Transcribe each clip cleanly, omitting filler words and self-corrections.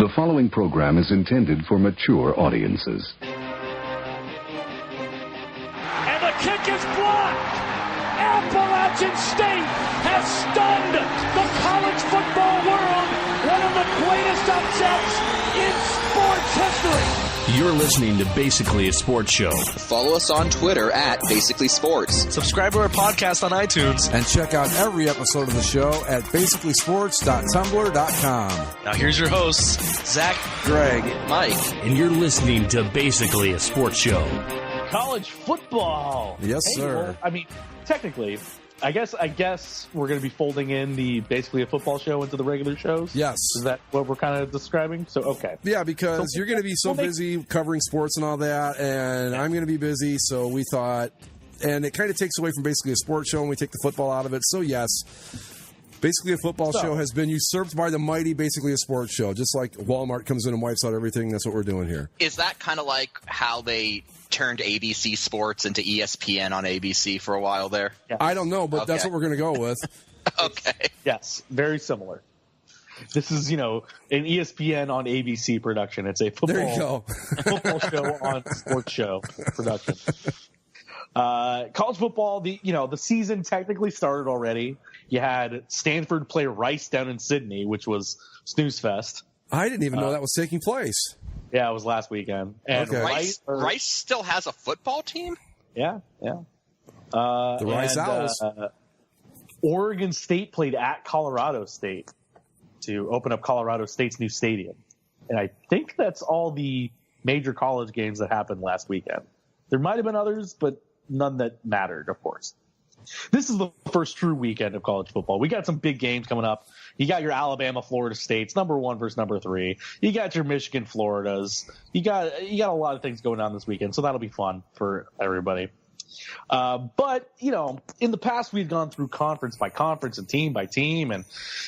The following program is intended for mature audiences. And the kick is blocked. Appalachian State has stunned the college football world. One of the greatest upsets in sports history. You're listening to Basically a Sports Show. Follow us on Twitter at Basically Sports. Subscribe to our podcast on iTunes. And check out every episode of the show at basicallysports.tumblr.com. Now here's your hosts, Zach, Greg, Mike. And you're listening to Basically a Sports Show. College football. Yes, sir. Well, I mean, technically, I guess we're going to be folding in the Basically a Football show into the regular shows. Yes. Is that what we're kind of describing? So, okay. Yeah, because you're going to be so busy covering sports and all that, and I'm going to be busy, so we thought, and it kind of takes away from Basically a Sports Show, and we take the football out of it. So, yes, Basically a Football Show has been usurped by the mighty Basically a Sports Show. Just like Walmart comes in and wipes out everything, that's what we're doing here. Is that kind of like how they turned ABC Sports into ESPN on ABC for a while there? Yeah. I don't know, but that's what we're going to go with. Okay. Yes, very similar. This is, an ESPN on ABC production. It's a football, There you go. football show on sports show production. College football, the season technically started already. You had Stanford play Rice down in Sydney, which was snooze fest. I didn't even know that was taking place. Yeah, it was last weekend. And okay. Rice still has a football team? Yeah. The Rice Owls. Oregon State played at Colorado State to open up Colorado State's new stadium. And I think that's all the major college games that happened last weekend. There might have been others, but none that mattered, of course. This is the first true weekend of college football. We got some big games coming up. You got your Alabama, Florida States, number 1 versus number 3. You got your Michigan, Floridas. You got a lot of things going on this weekend, so that'll be fun for everybody. But, in the past we've gone through conference by conference and team by team, and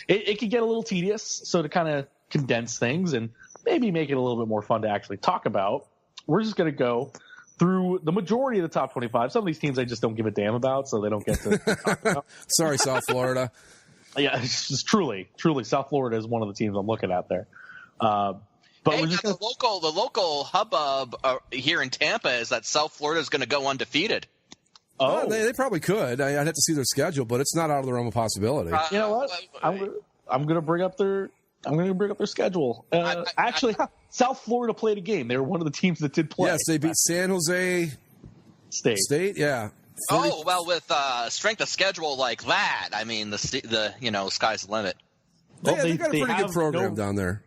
it could get a little tedious. So to kind of condense things and maybe make it a little bit more fun to actually talk about, we're just going to go through the majority of the top 25. Some of these teams I just don't give a damn about, so they don't get to talk about. Sorry, South Florida. Yeah, it's just truly, South Florida is one of the teams I'm looking at there. But hey, the local hubbub here in Tampa is that South Florida is going to go undefeated. Oh, they probably could. I'd have to see their schedule, but it's not out of the realm of possibility. You know what? I'm going to bring up their schedule. Actually, South Florida played a game. They were one of the teams that did play. Yes, they beat San Jose State. Yeah. 40. Oh, well, with strength of schedule like that, I mean, the sky's the limit. Well, they've got a pretty good program down there.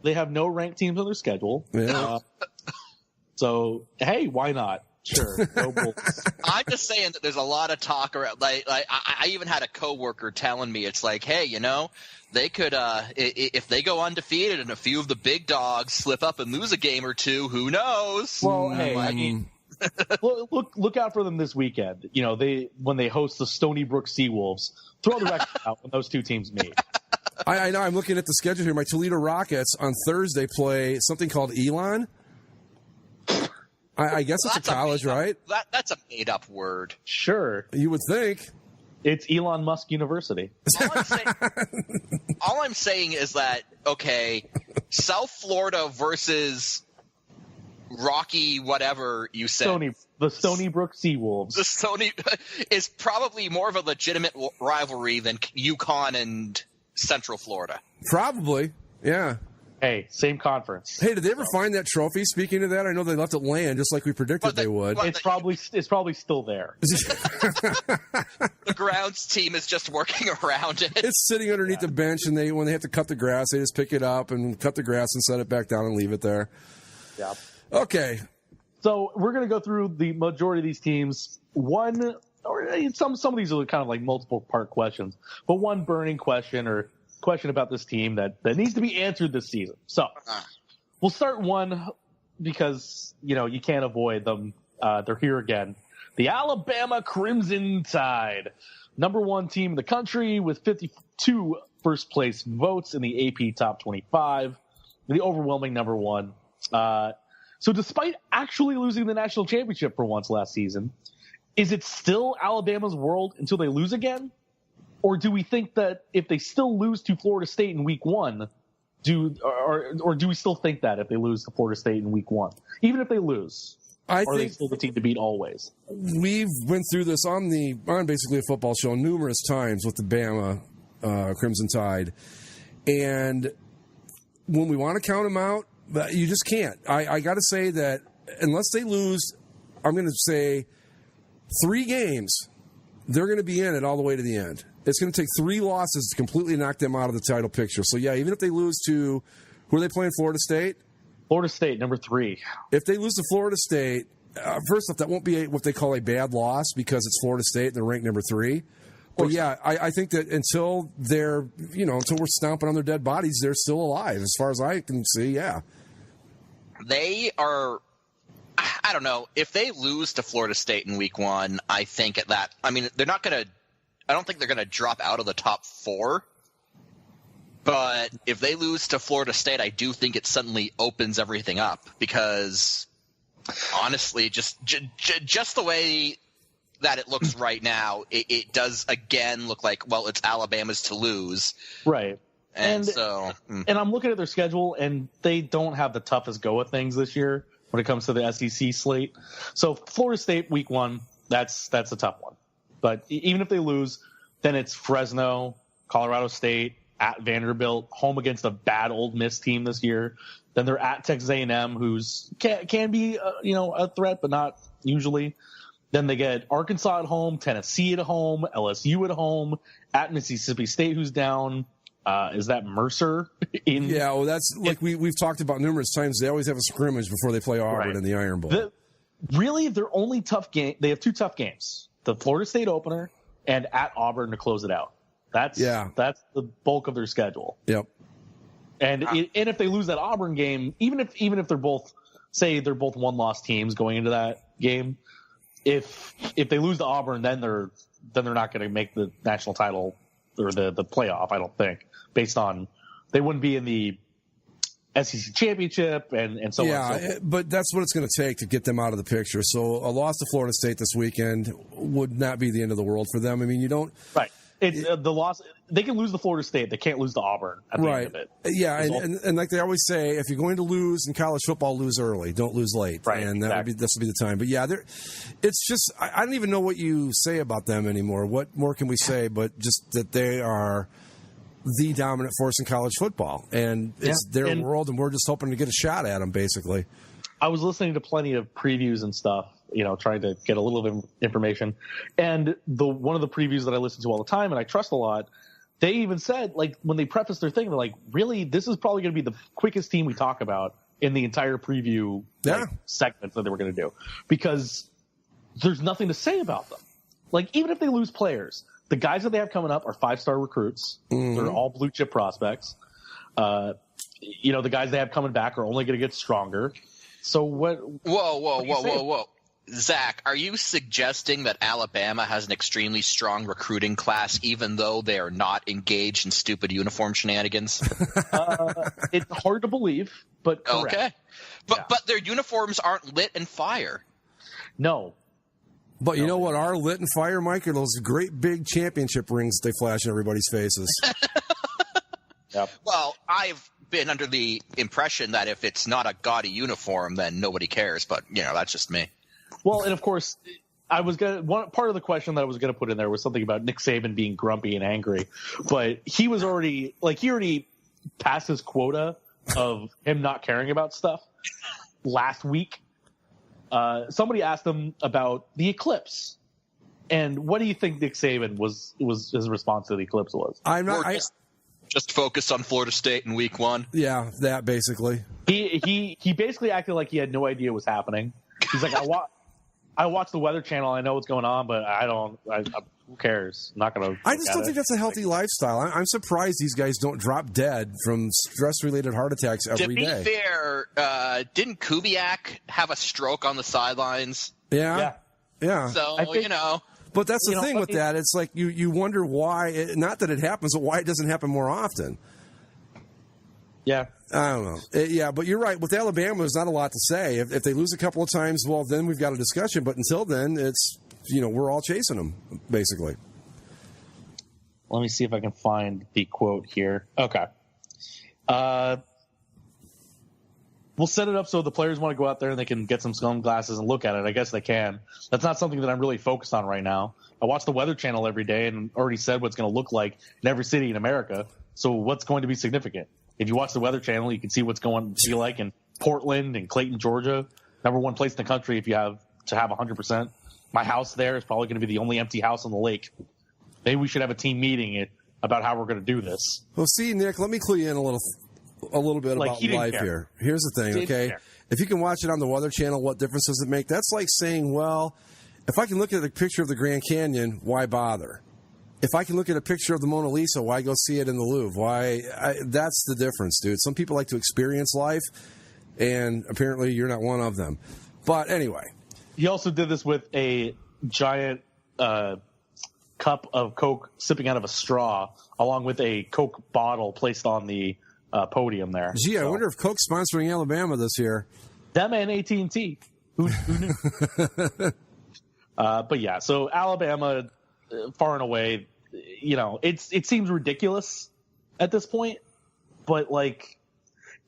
They have no ranked teams on their schedule. Yeah. So, hey, why not? Sure. No I'm just saying that there's a lot of talk around. Like I even had a coworker telling me, it's like, hey, they could if they go undefeated and a few of the big dogs slip up and lose a game or two, who knows? Well, hey, I mean, look out for them this weekend. When they host the Stony Brook Seawolves, throw the record out when those two teams meet. I know. I'm looking at the schedule here. My Toledo Rockets on Thursday play something called Elon. I guess it's a college, right? That's a made-up word. Sure. You would think. It's Elon Musk University. All I'm saying is that, okay, South Florida versus Rocky whatever you said. The Stony Brook Seawolves. The Stony is probably more of a legitimate rivalry than UConn and Central Florida. Probably, yeah. Hey, same conference. Hey, did they ever find that trophy? Speaking of that, I know they left it land just like we predicted they would. It's probably still there. The grounds team is just working around it. It's sitting underneath the bench, and when they have to cut the grass, they just pick it up and cut the grass and set it back down and leave it there. Yeah. Okay. So we're going to go through the majority of these teams. Some of these are kind of like multiple part questions, but one burning question or question about this team that needs to be answered this season. So we'll start one because, you can't avoid them. They're here again. The Alabama Crimson Tide, number 1 team in the country with 52 first place votes in the AP Top 25, the overwhelming number 1. So despite actually losing the national championship for once last season, is it still Alabama's world until they lose again? Or do we think that if they still lose to Florida State in week 1, or do we still think that if they lose to Florida State in week 1, even if they lose, are they still the team to beat always? We've went through this on basically a football show numerous times with the Bama Crimson Tide, and when we want to count them out, you just can't. I got to say that unless they lose, I'm going to say 3 games, they're going to be in it all the way to the end. It's going to take 3 losses to completely knock them out of the title picture. So, yeah, even if they lose to, who are they playing, Florida State? Florida State, number 3. If they lose to Florida State, first off, that won't be what they call a bad loss because it's Florida State and they're ranked number 3. But, yeah, I think that until we're stomping on their dead bodies, they're still alive. As far as I can see, yeah. They are, I don't know, if they lose to Florida State in week 1, I think they're not going to, I don't think they're going to drop out of the top 4. But if they lose to Florida State, I do think it suddenly opens everything up because, honestly, just the way that it looks right now, it does again look like, well, it's Alabama's to lose. Right. And I'm looking at their schedule, and they don't have the toughest go of things this year when it comes to the SEC slate. So Florida State week 1, that's a tough one. But even if they lose, then it's Fresno, Colorado State, at Vanderbilt, home against a bad Ole Miss team this year. Then they're at Texas A&M, who's can be a threat, but not usually. Then they get Arkansas at home, Tennessee at home, LSU at home, at Mississippi State, who's down. Is that Mercer? Yeah, well, that's like we've talked about numerous times. They always have a scrimmage before they play Auburn in the Iron Bowl. Really, their only tough game. They have 2 tough games: the Florida State opener and at Auburn to close it out. That's the bulk of their schedule. Yep. And if they lose that Auburn game, even if they're both 1-loss teams going into that game, if they lose to Auburn, then they're not going to make the national title or the playoff. I don't think, based on they wouldn't be in the SEC championship and so on. Yeah, but that's what it's going to take to get them out of the picture. So a loss to Florida State this weekend would not be the end of the world for them. I mean, you don't right. The loss, they can lose to Florida State. They can't lose to Auburn at the end of it. Yeah, and like they always say, if you're going to lose in college football, lose early. Don't lose late. Right, and this will be the time. But yeah, it's just I don't even know what you say about them anymore. What more can we say but just that they are the dominant force in college football, and it's their world, and we're just hoping to get a shot at them, basically. I was listening to plenty of previews and stuff, trying to get a little bit of information. And one of the previews that I listen to all the time and I trust a lot, they even said, like, when they prefaced their thing, they're like, really, this is probably going to be the quickest team we talk about in the entire preview segment that they were going to do. Because there's nothing to say about them. Like, even if they lose players, the guys that they have coming up are 5-star recruits. Mm-hmm. They're all blue-chip prospects. The guys they have coming back are only going to get stronger. So what? Whoa. Zach, are you suggesting that Alabama has an extremely strong recruiting class even though they are not engaged in stupid uniform shenanigans? It's hard to believe, but correct. Okay. But their uniforms aren't lit and fire. No. But you know what are lit and fire, Mike? Are those great big championship rings that they flash in everybody's faces. Yep. Well, I've been under the impression that if it's not a gaudy uniform, then nobody cares. But that's just me. Well, and of course, part of the question that I was gonna put in there was something about Nick Saban being grumpy and angry, but he was already passed his quota of him not caring about stuff last week. Somebody asked him about the eclipse, and what do you think Nick Saban was his response to the eclipse was? Just focused on Florida State in week 1. Yeah, that basically. He basically acted like he had no idea what was happening. He's like, I watch the Weather Channel. I know what's going on, but I don't. Who cares? I'm not going to. I just don't think that's a healthy lifestyle. I'm surprised these guys don't drop dead from stress-related heart attacks every day. To be fair, didn't Kubiak have a stroke on the sidelines? Yeah. So, But that's the thing with that. It's like you wonder why, not that it happens, but why it doesn't happen more often. Yeah. I don't know. But you're right. With Alabama, there's not a lot to say. If they lose a couple of times, well, then we've got a discussion. But until then, it's, we're all chasing them, basically. Let me see if I can find the quote here. Okay. We'll set it up so the players want to go out there and they can get some sunglasses and look at it. I guess they can. That's not something that I'm really focused on right now. I watch the Weather Channel every day and already said what's going to look like in every city in America. So what's going to be significant? If you watch the Weather Channel, you can see what's going to be like in Portland and Clayton, Georgia. Number one place in the country if you have to have 100%. My house there is probably going to be the only empty house on the lake. Maybe we should have a team meeting about how we're going to do this. Well, see, Nick, let me clue you in a little bit about life here. Here's the thing, okay? If you can watch it on the Weather Channel, what difference does it make? That's like saying, well, if I can look at a picture of the Grand Canyon, why bother? If I can look at a picture of the Mona Lisa, why go see it in the Louvre? That's the difference, dude. Some people like to experience life, and apparently you're not one of them. But anyway. He also did this with a giant cup of Coke sipping out of a straw, along with a Coke bottle placed on the podium there. Gee, I wonder if Coke's sponsoring Alabama this year. Them and AT&T. Who knew? But yeah, so Alabama, far and away, it seems ridiculous at this point. But like,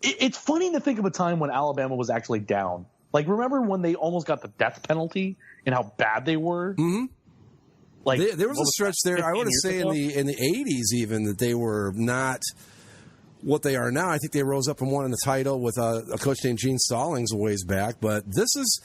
it's funny to think of a time when Alabama was actually down. Like, remember when they almost got the death penalty and how bad they were? Mm-hmm. Like, there was a stretch there, I want to say, in the 80s even, that they were not what they are now. I think they rose up and won the title with a coach named Gene Stallings a ways back. But this is,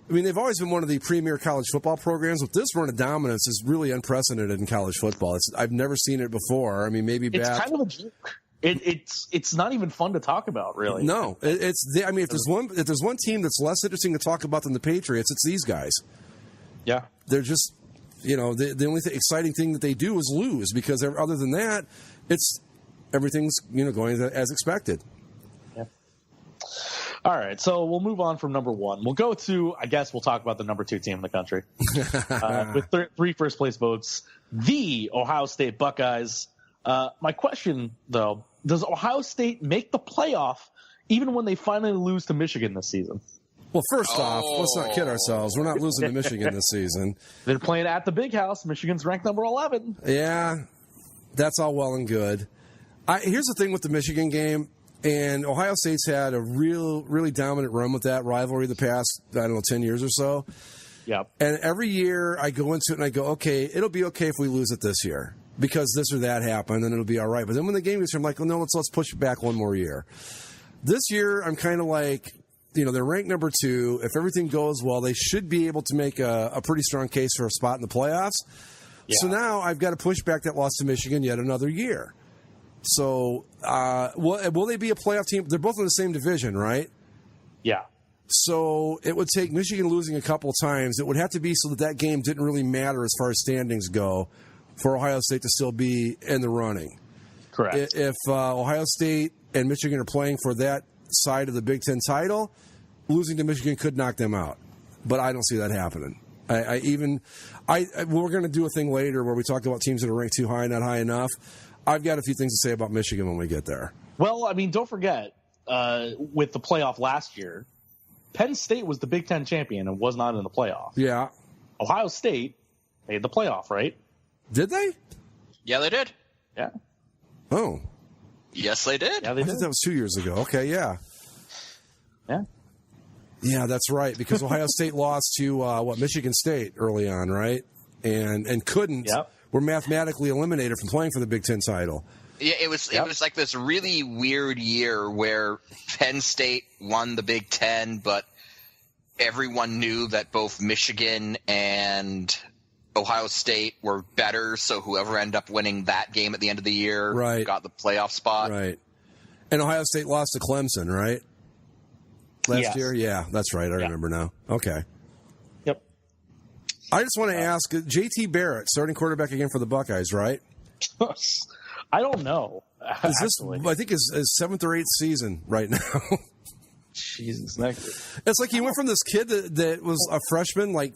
I mean, they've always been one of the premier college football programs. But this run of dominance is really unprecedented in college football. I've never seen it before. I mean, maybe back. It's kind of a joke. It's not even fun to talk about, really. No, I mean, if there's one team that's less interesting to talk about than the Patriots, it's these guys. Yeah, they're just, the only exciting thing that they do is lose, because other than that, everything's going as expected. Yeah. All right, so we'll move on from number one. We'll go to, I guess we'll talk about the number two team in the country with three first place votes, the Ohio State Buckeyes. My question, though, does Ohio State make the playoff even when they finally lose to Michigan this season? Well, first off, let's not kid ourselves. We're not losing to Michigan this season. They're playing at the Big House. Michigan's ranked number 11. Yeah, that's all well and good. Here's the thing with the Michigan game, and Ohio State's had a really dominant run with that rivalry the past, 10 years or so. Yep. And every year I go into it and I go, okay, it'll be okay if we lose it this year, because this or that happened, and it'll be all right. But then when the game gets here, I'm like, well, no, let's push it back one more year. This year, I'm kind of like, they're ranked number 2. If everything goes well, they should be able to make a pretty strong case for a spot in the playoffs. Yeah. So now I've got to push back that loss to Michigan yet another year. So will they be a playoff team? They're both in the same division, right? Yeah. So it would take Michigan losing a couple times. It would have to be so that game didn't really matter as far as standings go for Ohio State to still be in the running. Correct. If Ohio State and Michigan are playing for that side of the Big Ten title, losing to Michigan could knock them out. But I don't see that happening. We're going to do a thing later where we talk about teams that are ranked too high, not high enough. I've got a few things to say about Michigan when we get there. Well, I mean, don't forget, with the playoff last year, Penn State was the Big Ten champion and was not in the playoff. Yeah. Ohio State made the playoff, right? Did they? Yeah, they did. Yeah. Oh. Yes, they did. Yeah, they I did. thought that was 2 years ago. Okay, yeah. Yeah. Yeah, that's right, because Ohio State lost to, Michigan State early on, right? And couldn't. Yep. Were mathematically eliminated from playing for the Big Ten title. Yeah, it was like this really weird year where Penn State won the Big Ten, but everyone knew that both Michigan and Ohio State were better, so whoever ended up winning that game at the end of the year got the playoff spot. Right. And Ohio State lost to Clemson, right? Last year? Yeah, that's right. I remember now. Okay. Yep. I just want to ask, JT Barrett, starting quarterback again for the Buckeyes, right? I don't know. Is this, I think, his 7th or 8th season right now. Jesus. It's like he went from this kid that was a freshman, like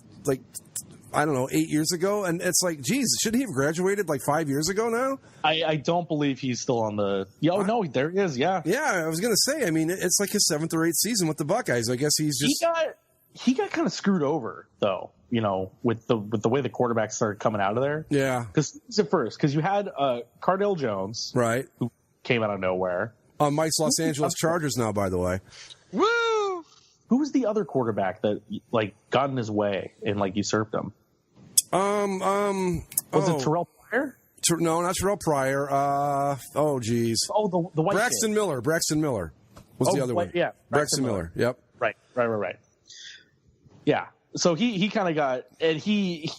I don't know, 8 years ago, and it's like, geez, shouldn't he have graduated like 5 years ago now? I don't believe he's still on the. No, there he is. Yeah. Yeah, I was gonna say. I mean, it's like his 7th or 8th season with the Buckeyes. I guess he's just. He got kind of screwed over though. With the way the quarterbacks started coming out of there. Yeah. Because you had Cardale Jones, right, who came out of nowhere. Mike's Los Angeles Chargers now, by the way. Woo! Who was the other quarterback that got in his way and usurped him? Was it Terrell Pryor? No, not Terrell Pryor. Oh, geez. Oh, the white Braxton kid. Miller. Braxton Miller was the other one. Yeah, Braxton Miller. Yep. Right. Yeah. So he kind of got, and he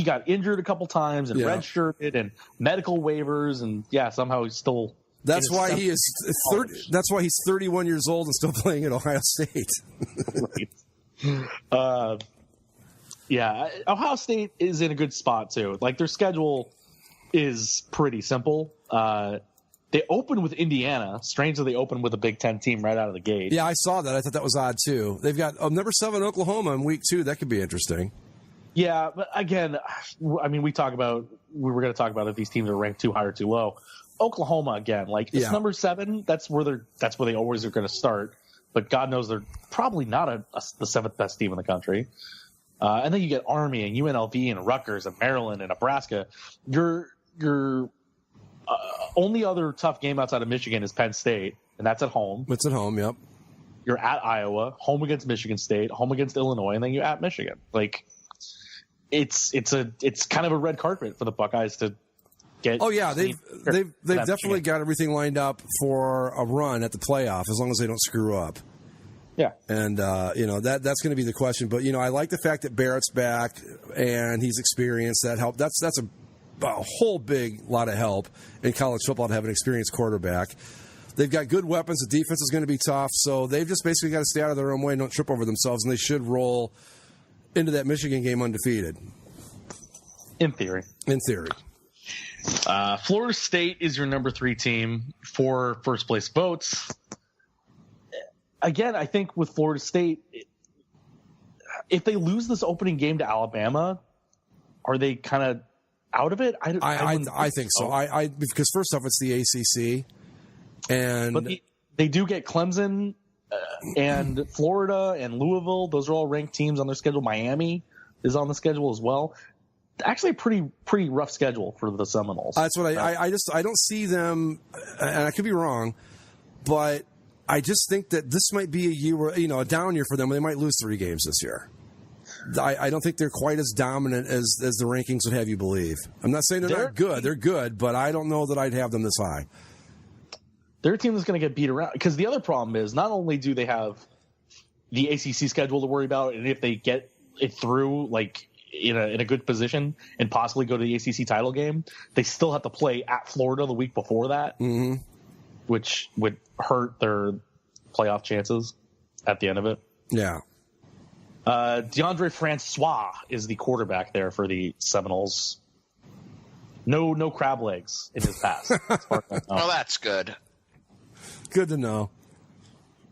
got injured a couple times and redshirted and medical waivers, and somehow he's still. That's why he is 30. That's why he's 31 years old and still playing at Ohio State. Right. Ohio State is in a good spot too. Their schedule is pretty simple. They open with Indiana. Strange that they open with a Big Ten team right out of the gate. Yeah, I saw that. I thought that was odd too. They've got number 7 Oklahoma in week 2. That could be interesting. Yeah, but again, I mean, we were going to talk about if these teams are ranked too high or too low. Oklahoma again, it's number 7. That's where they always are going to start. But God knows they're probably not the 7th best team in the country. And then you get Army and UNLV and Rutgers and Maryland and Nebraska. Your only other tough game outside of Michigan is Penn State, and that's at home. It's at home, yep. You're at Iowa, home against Michigan State, home against Illinois, and then you're at Michigan. It's kind of a red carpet for the Buckeyes to get. Oh yeah, they've definitely got everything lined up for a run at the playoff as long as they don't screw up. Yeah, and that's going to be the question. But I like the fact that Barrett's back and he's experienced. That help. That's a whole big lot of help in college football to have an experienced quarterback. They've got good weapons. The defense is going to be tough, so they've just basically got to stay out of their own way and don't trip over themselves, and they should roll into that Michigan game undefeated. In theory. Florida State is your number 3 team for first place votes. Again, I think with Florida State, if they lose this opening game to Alabama, are they kind of out of it? I think so. Because first off, it's the ACC, but they do get Clemson and Florida and Louisville. Those are all ranked teams on their schedule. Miami is on the schedule as well. Actually, a pretty rough schedule for the Seminoles. That's what I don't see them, and I could be wrong, but I just think that this might be a year where, a down year for them. They might lose 3 games this year. I don't think they're quite as dominant as the rankings would have you believe. I'm not saying they're not good. They're good, but I don't know that I'd have them this high. They're a team that's going to get beat around. Because the other problem is not only do they have the ACC schedule to worry about, and if they get it through, in a good position and possibly go to the ACC title game, they still have to play at Florida the week before that, which would hurt their playoff chances at the end of it. Yeah. DeAndre Francois is the quarterback there for the Seminoles. No crab legs in his pass. Well, that's good. Good to know.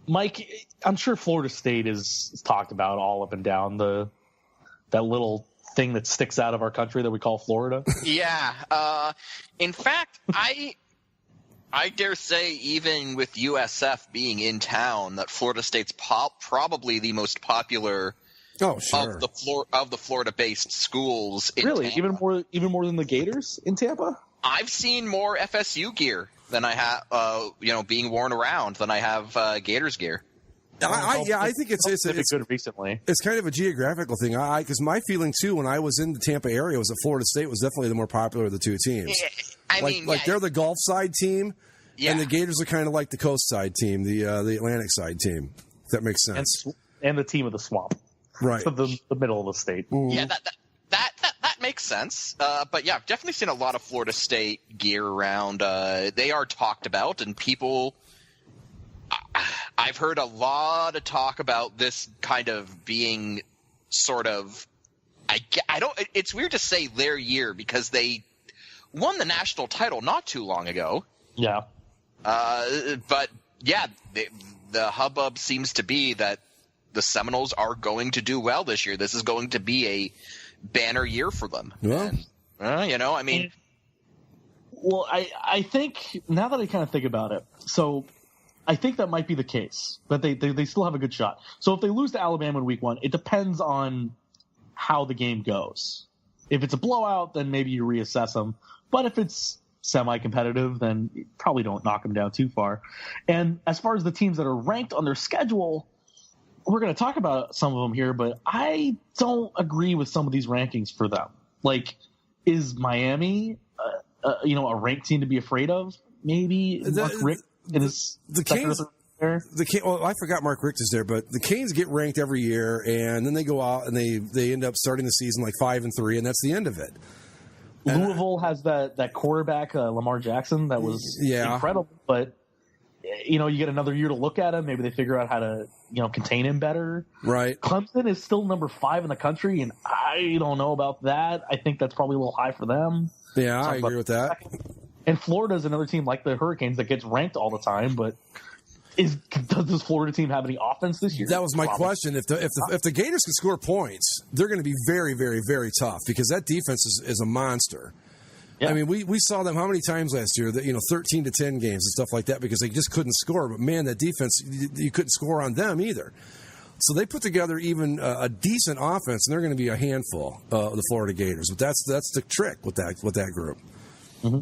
Mike, I'm sure Florida State is talked about all up and down that little thing that sticks out of our country that we call Florida. Yeah. In fact, I dare say, even with USF being in town, that Florida State's probably the most popular of the Florida-based schools. Really, Tampa. even more than the Gators in Tampa. I've seen more FSU gear than I have, being worn around than I have Gators gear. I think it's good recently. It's kind of a geographical thing. Because my feeling too, when I was in the Tampa area, was that Florida State was definitely the more popular of the 2 teams. They're the Gulf side team, and the Gators are kind of like the coast side team, the Atlantic side team. If that makes sense. And the team of the swamp, right? So the middle of the state. Ooh. Yeah, that makes sense. But yeah, I've definitely seen a lot of Florida State gear around. They are talked about, and people. I've heard a lot of talk about this kind of being sort of I don't – it's weird to say their year because they won the national title not too long ago. Yeah. But, yeah, the hubbub seems to be that the Seminoles are going to do well this year. This is going to be a banner year for them. Yeah. And, Well, I think – now that I kind of think about it, so – I think that might be the case, but they still have a good shot. So if they lose to Alabama in week 1, it depends on how the game goes. If it's a blowout, then maybe you reassess them. But if it's semi-competitive, then you probably don't knock them down too far. And as far as the teams that are ranked on their schedule, we're going to talk about some of them here, but I don't agree with some of these rankings for them. Like, is Miami, a ranked team to be afraid of? Maybe Mark Richt in his Canes. Well, I forgot Mark Richt is there, but the Canes get ranked every year, and then they go out and they end up starting the season like 5-3, and that's the end of it. Louisville has that quarterback, Lamar Jackson, that was incredible, but you get another year to look at him. Maybe they figure out how to contain him better. Right. Clemson is still number 5 in the country, and I don't know about that. I think that's probably a little high for them. Yeah, I agree with that. And Florida is another team like the Hurricanes that gets ranked all the time, but does this Florida team have any offense this year? That was my question. If the Gators can score points, they're going to be very, very, very tough because that defense is a monster. Yeah. I mean, we saw them how many times last year? 13-10 games and stuff like that because they just couldn't score. But man, that defense, you couldn't score on them either. So they put together even a decent offense, and they're going to be a handful, the Florida Gators. But that's the trick with that group. Mm-hmm.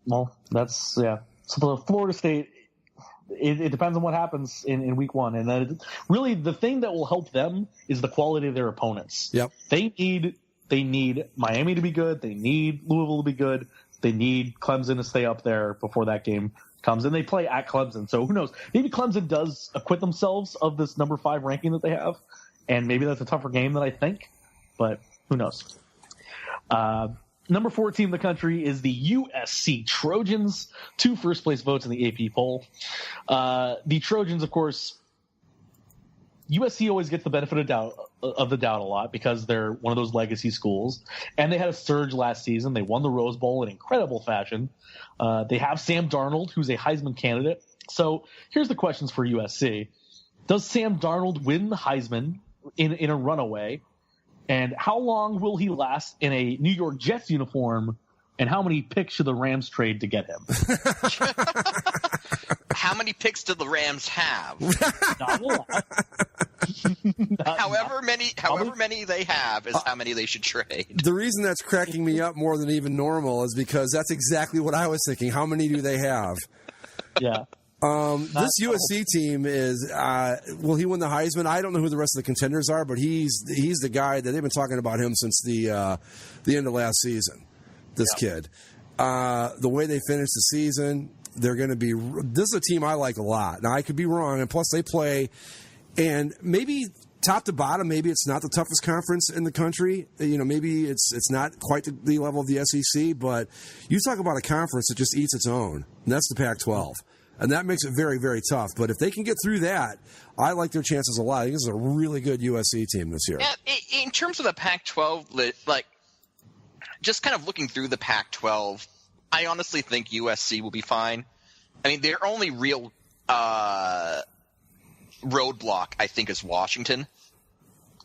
Well, that's So the Florida State, it depends on what happens in week 1. And then really the thing that will help them is the quality of their opponents. Yep. They need Miami to be good. They need Louisville to be good. They need Clemson to stay up there before that game comes. And they play at Clemson. So who knows? Maybe Clemson does acquit themselves of this number 5 ranking that they have. And maybe that's a tougher game than I think. But who knows? Number 4 team in the country is the USC Trojans, 2 first-place votes in the AP poll. The Trojans, of course, USC always gets the benefit of the doubt a lot because they're one of those legacy schools. And they had a surge last season. They won the Rose Bowl in incredible fashion. They have Sam Darnold, who's a Heisman candidate. So here's the questions for USC. Does Sam Darnold win the Heisman in a runaway? And how long will he last in a New York Jets uniform? And how many picks should the Rams trade to get him? How many picks do the Rams have? Not a lot. However many they have is how many they should trade. The reason that's cracking me up more than even normal is because that's exactly what I was thinking. How many do they have? Yeah. This USC team is will he win the Heisman? I don't know who the rest of the contenders are, but he's the guy that they've been talking about him since the end of last season. This kid, the way they finished the season, they're going to be. This is a team I like a lot. Now I could be wrong, and plus they play, and maybe top to bottom, maybe it's not the toughest conference in the country. Maybe it's not quite the level of the SEC, but you talk about a conference that just eats its own, and that's the Pac-12. And that makes it very, very tough. But if they can get through that, I like their chances a lot. I think this is a really good USC team this year. Yeah, in terms of the Pac-12, like just kind of looking through the Pac-12, I honestly think USC will be fine. I mean, their only real roadblock, I think, is Washington.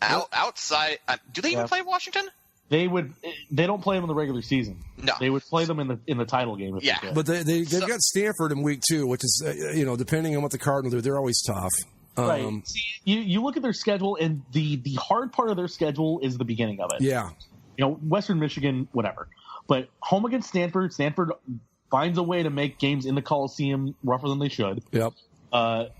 Outside, do they even play Washington? They don't play them in the regular season. No, they would play them in the title game. But they've got Stanford in week 2, which is depending on what the Cardinals do, they're always tough. Right. See, you look at their schedule, and the hard part of their schedule is the beginning of it. Yeah. Western Michigan, whatever. But home against Stanford finds a way to make games in the Coliseum rougher than they should. Yep.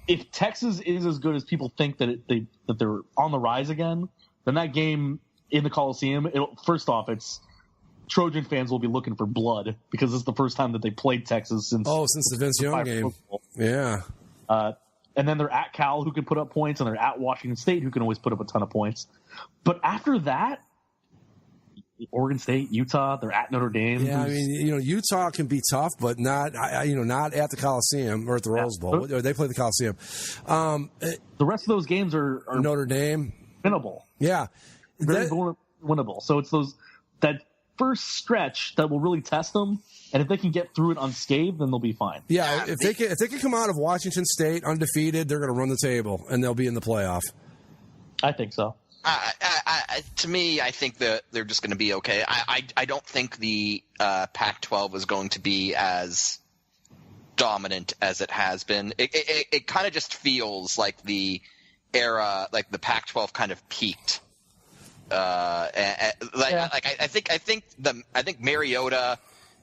If Texas is as good as people think that they're on the rise again, then that game in the Coliseum, first off, it's Trojan fans will be looking for blood because it's the first time that they played Texas since the Vince Young game. Yeah. And then they're at Cal, who can put up points, and they're at Washington State, who can always put up a ton of points. But after that, Oregon State, Utah, they're at Notre Dame. Yeah, I mean, Utah can be tough, but not at the Coliseum or at the Rose Bowl. They play the Coliseum. The rest of those games are Notre Dame winnable. Yeah, very winnable. So it's that first stretch that will really test them, and if they can get through it unscathed, then they'll be fine. Yeah, if they can come out of Washington State undefeated, they're going to run the table and they'll be in the playoff. I think so. To me, I think that they're just going to be okay. I don't think the Pac-12 is going to be as dominant as it has been. It kind of just feels like the era, like the Pac-12 kind of peaked I think Mariota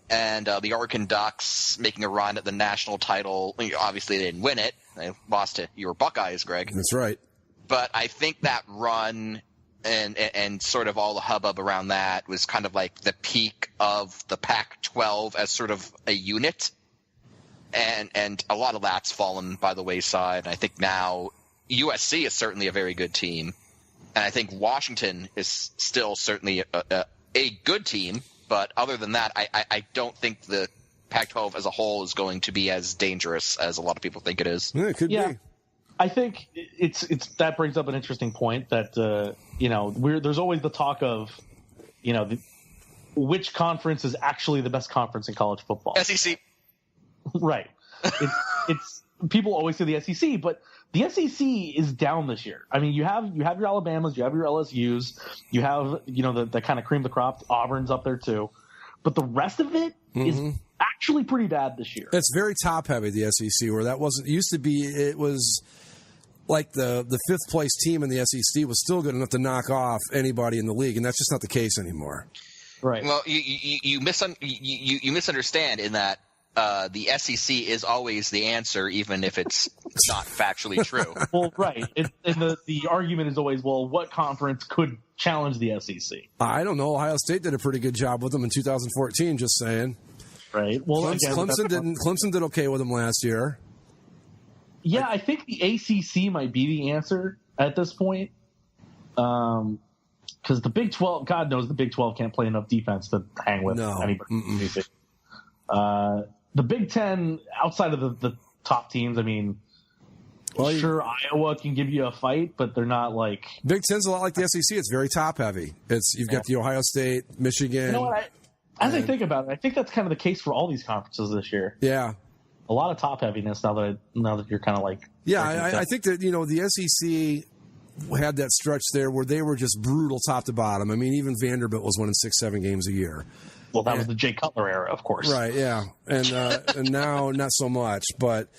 and the Oregon Ducks making a run at the national title. Obviously, they didn't win it; they lost to your Buckeyes, Greg. That's right. But I think that run and sort of all the hubbub around that was kind of like the peak of the Pac-12 as sort of a unit, and a lot of that's fallen by the wayside. And I think now USC is certainly a very good team. And I think Washington is still certainly a good team, but other than that, I don't think the Pac-12 as a whole is going to be as dangerous as a lot of people think it is. Yeah, it could be. I think it's that brings up an interesting point that there's always the talk of which conference is actually the best conference in college football. SEC, right? It's people always say the SEC, but the SEC is down this year. I mean, you have your Alabamas, you have your LSUs, you have the kind of cream of the crop. Auburn's up there too, but the rest of it is actually pretty bad this year. It's very top heavy, the SEC, where that wasn't. It used to be. It was like the fifth place team in the SEC was still good enough to knock off anybody in the league, and that's just not the case anymore. Right. Well, you misunderstand in that. The SEC is always the answer, even if it's not factually true. Well, right. And the argument is always, well, what conference could challenge the SEC? I don't know. Ohio State did a pretty good job with them in 2014, just saying. Right. Well, Clemson did okay with them last year. Yeah, I think the ACC might be the answer at this point. Because the Big 12, God knows the Big 12 can't play enough defense to hang with anybody. The Big Ten, outside of the top teams, I mean, Iowa can give you a fight, but they're not like Big Ten's a lot like the SEC. It's very top heavy. You've got the Ohio State, Michigan. You know what? As I think about it, I think that's kind of the case for all these conferences this year. Yeah, a lot of top heaviness now that you're kind of like. Yeah, I think that the SEC had that stretch there where they were just brutal top to bottom. I mean, even Vanderbilt was winning 6-7 games a year. Well, that was the Jay Cutler era, of course. Right, yeah. And now not so much, but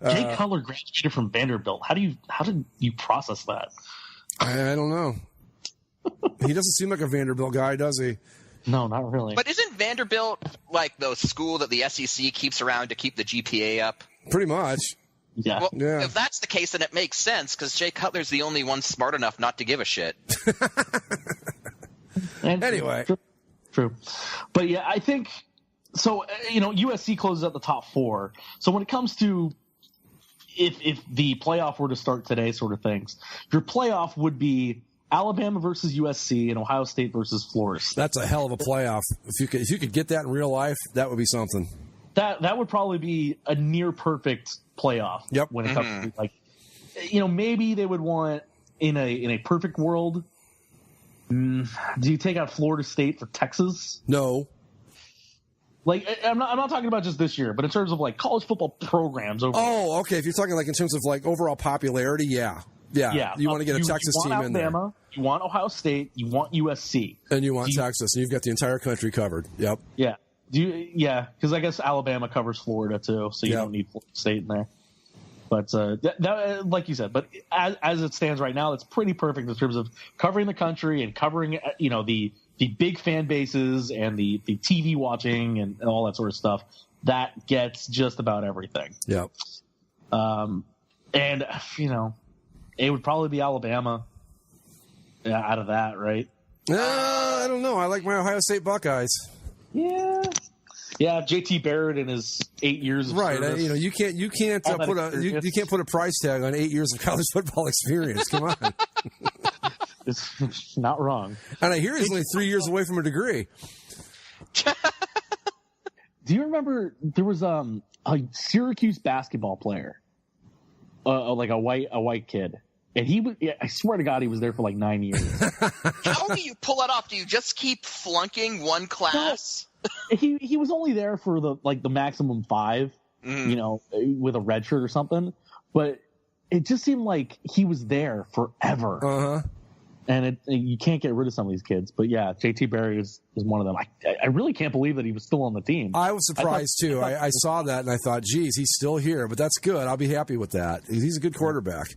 Jay Cutler graduated from Vanderbilt. How did you process that? I don't know. He doesn't seem like a Vanderbilt guy, does he? No, not really. But isn't Vanderbilt like the school that the SEC keeps around to keep the GPA up? Pretty much. Yeah. Well, yeah. If that's the case, then it makes sense because Jay Cutler's the only one smart enough not to give a shit. Anyway. True. But yeah, I think so. USC closes at the top 4. So when it comes to if the playoff were to start today, sort of things, your playoff would be Alabama versus USC and Ohio State versus Florida State. That's a hell of a playoff. If you could get that in real life, that would be something. That would probably be a near perfect playoff. Yep. When it comes to maybe they would want in a perfect world. Do you take out Florida State for Texas? No. I'm not talking about just this year, but in terms of like college football programs. Oh, okay. If you're talking like in terms of like overall popularity, yeah. You want to get a Texas team in there. Alabama, you want Ohio State, you want USC, and you want Texas, and you've got the entire country covered. Yep. Yeah. Because I guess Alabama covers Florida too, so you don't need Florida State in there. But that, like you said, but as it stands right now, it's pretty perfect in terms of covering the country and covering the big fan bases and the TV watching and all that sort of stuff. That gets just about everything. Yep. And it would probably be Alabama out of that, right? I don't know. I like my Ohio State Buckeyes. Yeah, JT Barrett in his 8 years of service. You can't put a price tag on 8 years of college football experience. Come on. It's not wrong. And I hear he's only 3 years away from a degree. Do you remember there was a Syracuse basketball player, like a white kid, and I swear to God, he was there for like 9 years. How do you pull it off? Do you just keep flunking one class? He was only there for the maximum 5, with a red shirt or something. But it just seemed like he was there forever. Uh-huh. And you can't get rid of some of these kids. But yeah, JT Barry is one of them. I really can't believe that he was still on the team. I was surprised too. I saw that and I thought, geez, he's still here. But that's good. I'll be happy with that. He's a good quarterback.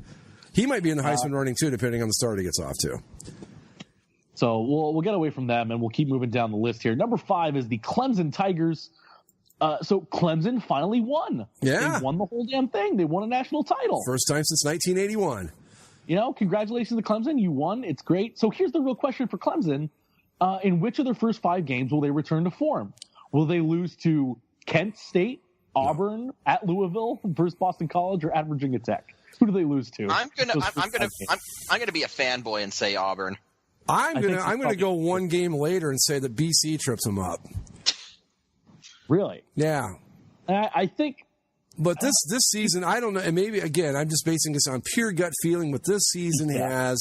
He might be in the Heisman running too, depending on the start he gets off to. So we'll get away from them, and we'll keep moving down the list here. Number 5 is the Clemson Tigers. So Clemson finally won. Yeah. They won the whole damn thing. They won a national title. First time since 1981. Congratulations to Clemson. You won. It's great. So here's the real question for Clemson. In which of their first 5 games will they return to form? Will they lose to Kent State, Auburn, at Louisville, versus Boston College, or at Virginia Tech? Who do they lose to? I'm gonna be a fanboy and say Auburn. I'm gonna go one game later and say that BC trips them up. Really? Yeah. I think. But this season, I don't know, and maybe, again, I'm just basing this on pure gut feeling, but this season has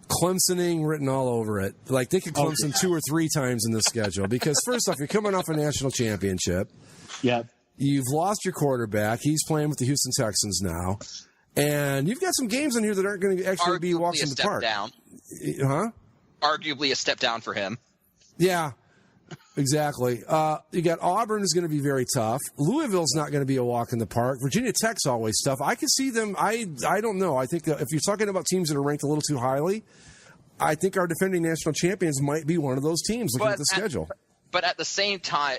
Clemsoning written all over it. Like, they could Clemson 2 or 3 times in this schedule. Because, first off, you're coming off a national championship. Yeah. You've lost your quarterback. He's playing with the Houston Texans now. And you've got some games in here that aren't going to actually be walks in the park. Down. Huh? Arguably a step down for him. Yeah. Exactly. You got Auburn is going to be very tough. Louisville's not going to be a walk in the park. Virginia Tech's always tough. I can see them. I don't know. I think that if you're talking about teams that are ranked a little too highly, I think our defending national champions might be one of those teams looking at the schedule. But at the same time,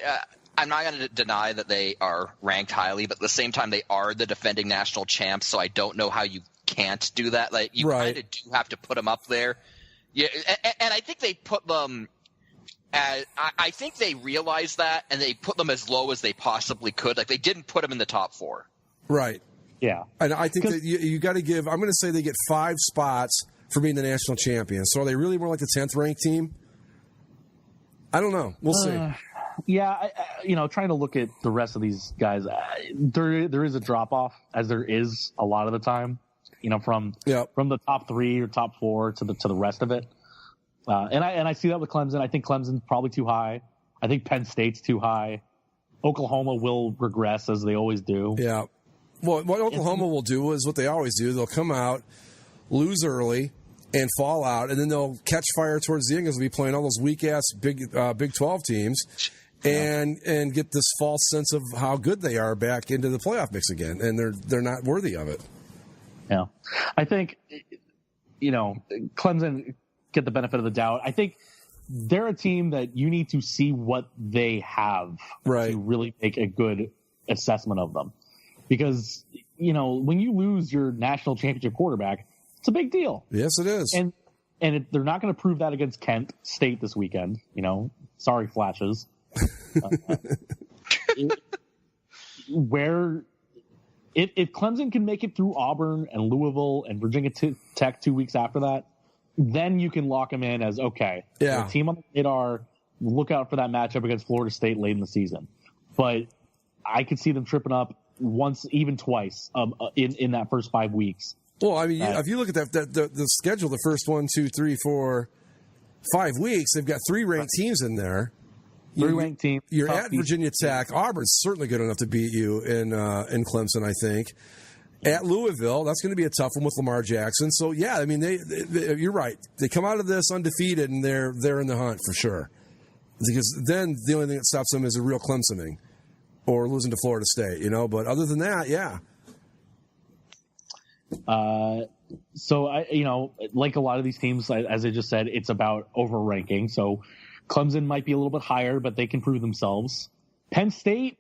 I'm not going to deny that they are ranked highly, but at the same time, they are the defending national champs, so I don't know how you can't do that. Like, you kind of do have to put them up there. Yeah, and I think they put them – I think they realized that, and they put them as low as they possibly could. Like, they didn't put them in the top 4. Right. Yeah. And I think that you got to give – I'm going to say they get 5 spots for being the national champions. So are they really more like the 10th ranked team? I don't know. We'll see. Yeah, trying to look at the rest of these guys, there is a drop-off, as there is a lot of the time, from the top 3 or top 4 to the rest of it. And I see that with Clemson. I think Clemson's probably too high. I think Penn State's too high. Oklahoma will regress, as they always do. Yeah. Well, what Oklahoma will do is what they always do. They'll come out, lose early, and fall out, and then they'll catch fire towards the end because they'll be playing all those weak-ass Big 12 teams and get this false sense of how good they are back into the playoff mix again, and they're not worthy of it. Yeah. I think, Clemson – get the benefit of the doubt. I think they're a team that you need to see what they have to really make a good assessment of them. Because, when you lose your national championship quarterback, it's a big deal. Yes, it is. And they're not going to prove that against Kent State this weekend. Sorry, Flashes. If Clemson can make it through Auburn and Louisville and Virginia Tech 2 weeks after that, then you can lock them in as, okay, the team on the radar, look out for that matchup against Florida State late in the season. But I could see them tripping up once, even twice, in that first 5 weeks. Well, I mean, if you look at the schedule, the first 1, 2, 3, 4, 5 weeks, they've got 3 ranked teams in there. 3 ranked teams. You're at Virginia Tech. Auburn's certainly good enough to beat you in Clemson, I think. At Louisville, that's going to be a tough one with Lamar Jackson. So, yeah, I mean, they you're right. They come out of this undefeated, and they're in the hunt for sure. Because then the only thing that stops them is a real Clemsoning or losing to Florida State, But other than that, yeah. So, like a lot of these teams, as I just said, it's about overranking. So Clemson might be a little bit higher, but they can prove themselves. Penn State,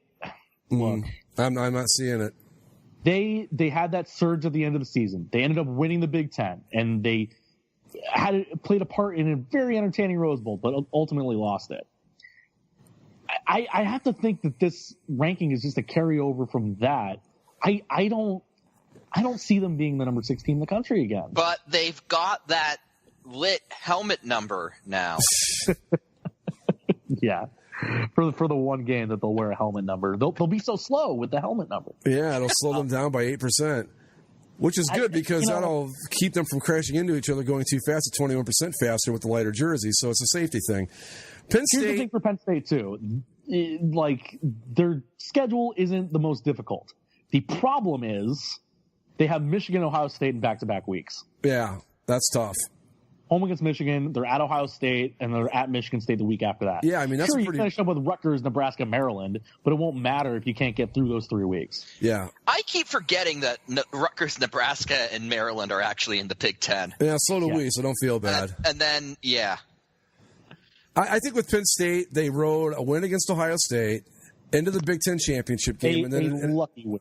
look. I'm not seeing it. They had that surge at the end of the season. They ended up winning the Big Ten, and they played a part in a very entertaining Rose Bowl, but ultimately lost it. I have to think that this ranking is just a carryover from that. I don't see them being the number 6 team in the country again. But they've got that lit helmet number now. Yeah. For the one game that they'll wear a helmet number. They'll be so slow with the helmet number. Yeah, it'll slow them down by 8%, which is good because that'll keep them from crashing into each other going too fast at 21% faster with the lighter jersey, so it's a safety thing. Penn State, here's the thing for Penn State, too. Their schedule isn't the most difficult. The problem is they have Michigan, Ohio State in back-to-back weeks. Yeah, that's tough. home against Michigan, they're at Ohio State, and they're at Michigan State the week after that. Yeah, I mean, that's sure, pretty... you finish up with Rutgers, Nebraska, Maryland, but it won't matter if you can't get through those 3 weeks. Yeah. I keep forgetting that Rutgers, Nebraska, and Maryland are actually in the Big Ten. Yeah, so do we, so don't feel bad. And then, yeah. I think with Penn State, they rode a win against Ohio State into the Big Ten championship game. And then lucky win.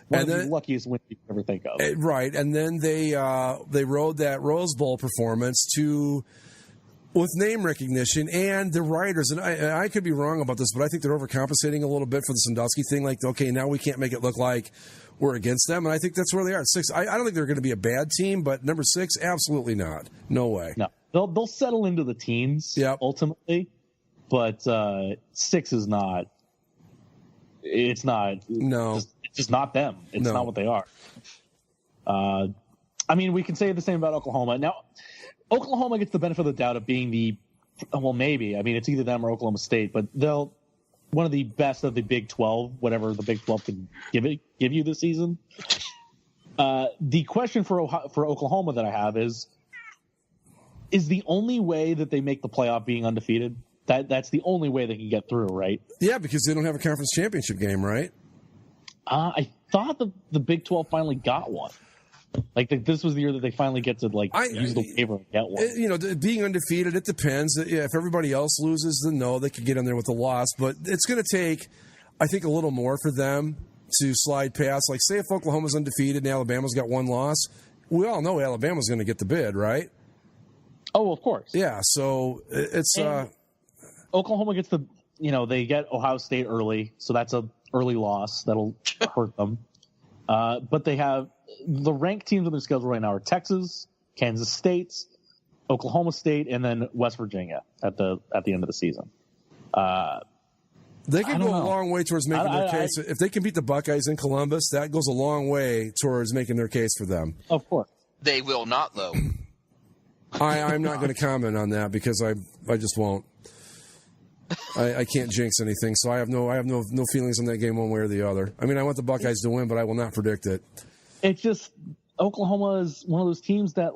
One of the luckiest wins you can ever think of. Right, and then they rode that Rose Bowl performance with name recognition and the writers. And I could be wrong about this, but I think they're overcompensating a little bit for the Sandusky thing. Like, okay, now we can't make it look like we're against them, and I think that's where they are at 6. I don't think they're going to be a bad team, but number 6, absolutely not. No way. No, they'll settle into the teams ultimately, but 6 is not. It's not. No. It's just not them. It's not what they are. I mean, we can say the same about Oklahoma. Now, Oklahoma gets the benefit of the doubt of being maybe. I mean, it's either them or Oklahoma State, but one of the best of the Big 12, whatever the Big 12 can give you this season. The question for Oklahoma that I have is the only way that they make the playoff being undefeated? That's the only way they can get through, right? Yeah, because they don't have a conference championship game, right? I thought the Big 12 finally got one. Like this was the year that they finally get to use the waiver and get one. You know, being undefeated, it depends. If everybody else loses, then no, they could get in there with a loss. But it's going to take, I think, a little more for them to slide past. Like, say if Oklahoma's undefeated and Alabama's got one loss, we all know Alabama's going to get the bid, right? Oh, of course. Yeah. So it's Oklahoma gets they get Ohio State early, so that's a early loss that'll hurt them. But they have the ranked teams on their schedule right now are Texas, Kansas State, Oklahoma State, and then West Virginia at the end of the season. They can go a long way towards making their case. If they can beat the Buckeyes in Columbus, that goes a long way towards making their case for them. Of course. They will not, though. I'm not going to comment on that because I just won't. I can't jinx anything, so I have no feelings on that game one way or the other. I mean, I want the Buckeyes to win, but I will not predict it. It's just Oklahoma is one of those teams that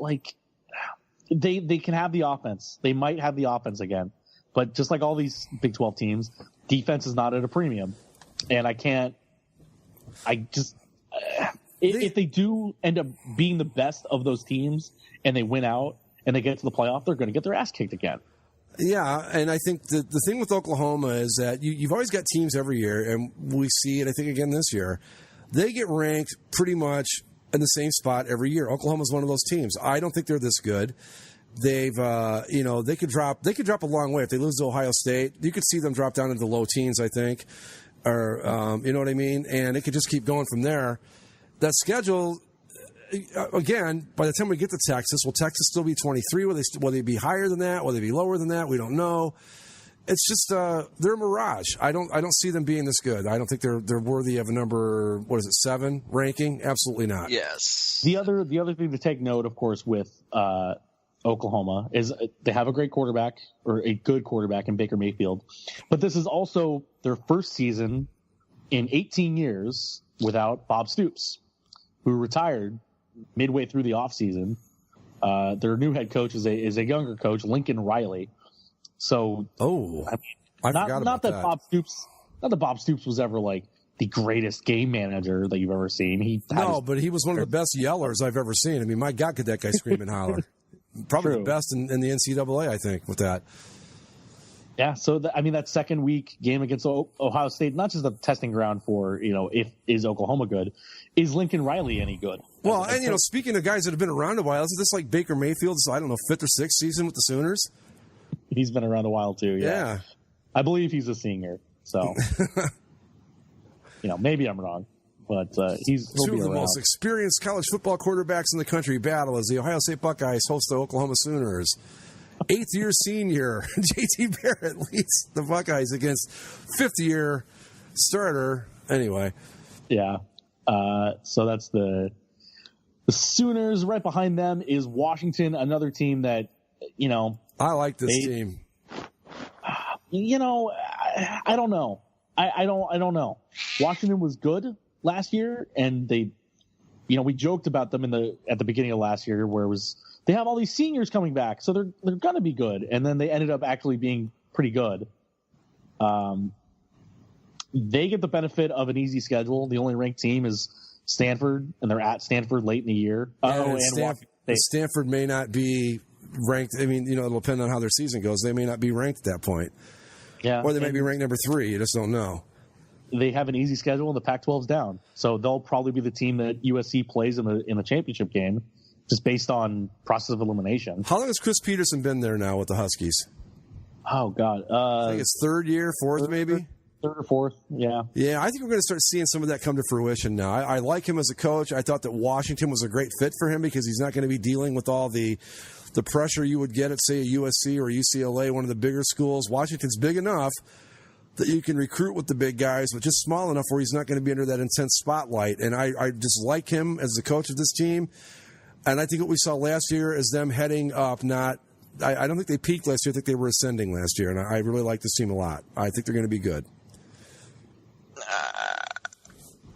they can have the offense. They might have the offense again, but just like all these Big 12 teams, defense is not at a premium, and if they do end up being the best of those teams and they win out and they get to the playoff, they're going to get their ass kicked again. Yeah, and I think the thing with Oklahoma is that you've always got teams every year, and we see it, I think, again this year. They get ranked pretty much in the same spot every year. Oklahoma's one of those teams. I don't think they're this good. They've, they could drop a long way if they lose to Ohio State. You could see them drop down into the low teens, I think, or you know what I mean. And it could just keep going from there. That schedule. Again, by the time we get to Texas, will Texas still be 23? Will they be higher than that? Will they be lower than that? We don't know. It's just they're a mirage. I don't see them being this good. I don't think they're worthy of a number 7 ranking. Absolutely not. Yes. The other thing to take note, of course, with Oklahoma is they have a great quarterback or a good quarterback in Baker Mayfield, but this is also their first season in 18 years without Bob Stoops, who retired midway through the offseason. Their new head coach is a younger coach, Lincoln Riley. So, I forgot about that. Not that Bob Stoops was ever like the greatest game manager that you've ever seen. But he was one of the best yellers I've ever seen. I mean, my God, could that guy scream and holler? Probably the best in the NCAA, I think, with that. Yeah, so that second week game against Ohio State, not just a testing ground for is Oklahoma good, is Lincoln Riley any good? Well, and speaking of guys that have been around a while, isn't this like Baker Mayfield's 5th or 6th season with the Sooners? He's been around a while too. Yeah. I believe he's a senior. So maybe I'm wrong, but he'll two be of the around. most experienced college football quarterbacks in the country battle as the Ohio State Buckeyes host the Oklahoma Sooners. 8th-year senior J.T. Barrett leads the Buckeyes against 5th-year starter. Anyway. Yeah. So that's the Sooners. Right behind them is Washington, another team that, I like this team. I don't know. I don't know. Washington was good last year, and they we joked about them at the beginning of last year, where it was they have all these seniors coming back, so they're gonna be good, and then they ended up actually being pretty good. They get the benefit of an easy schedule. The only ranked team is Stanford, and they're at Stanford late in the year. Stanford may not be ranked. I mean, it'll depend on how their season goes. They may not be ranked at that point. Yeah, or they may be ranked number 3. You just don't know. They have an easy schedule, and the Pac-12's down, so they'll probably be the team that USC plays in the championship game, just based on process of elimination. How long has Chris Peterson been there now with the Huskies? Oh God, I think it's 3rd year, 4th maybe. 3rd or 4th, yeah. Yeah, I think we're going to start seeing some of that come to fruition now. I like him as a coach. I thought that Washington was a great fit for him because he's not going to be dealing with all the pressure you would get at, say, a USC or UCLA, one of the bigger schools. Washington's big enough that you can recruit with the big guys, but just small enough where he's not going to be under that intense spotlight. And I just like him as the coach of this team. And I think what we saw last year is them heading up, I don't think they peaked last year. I think they were ascending last year. And I really like this team a lot. I think they're going to be good.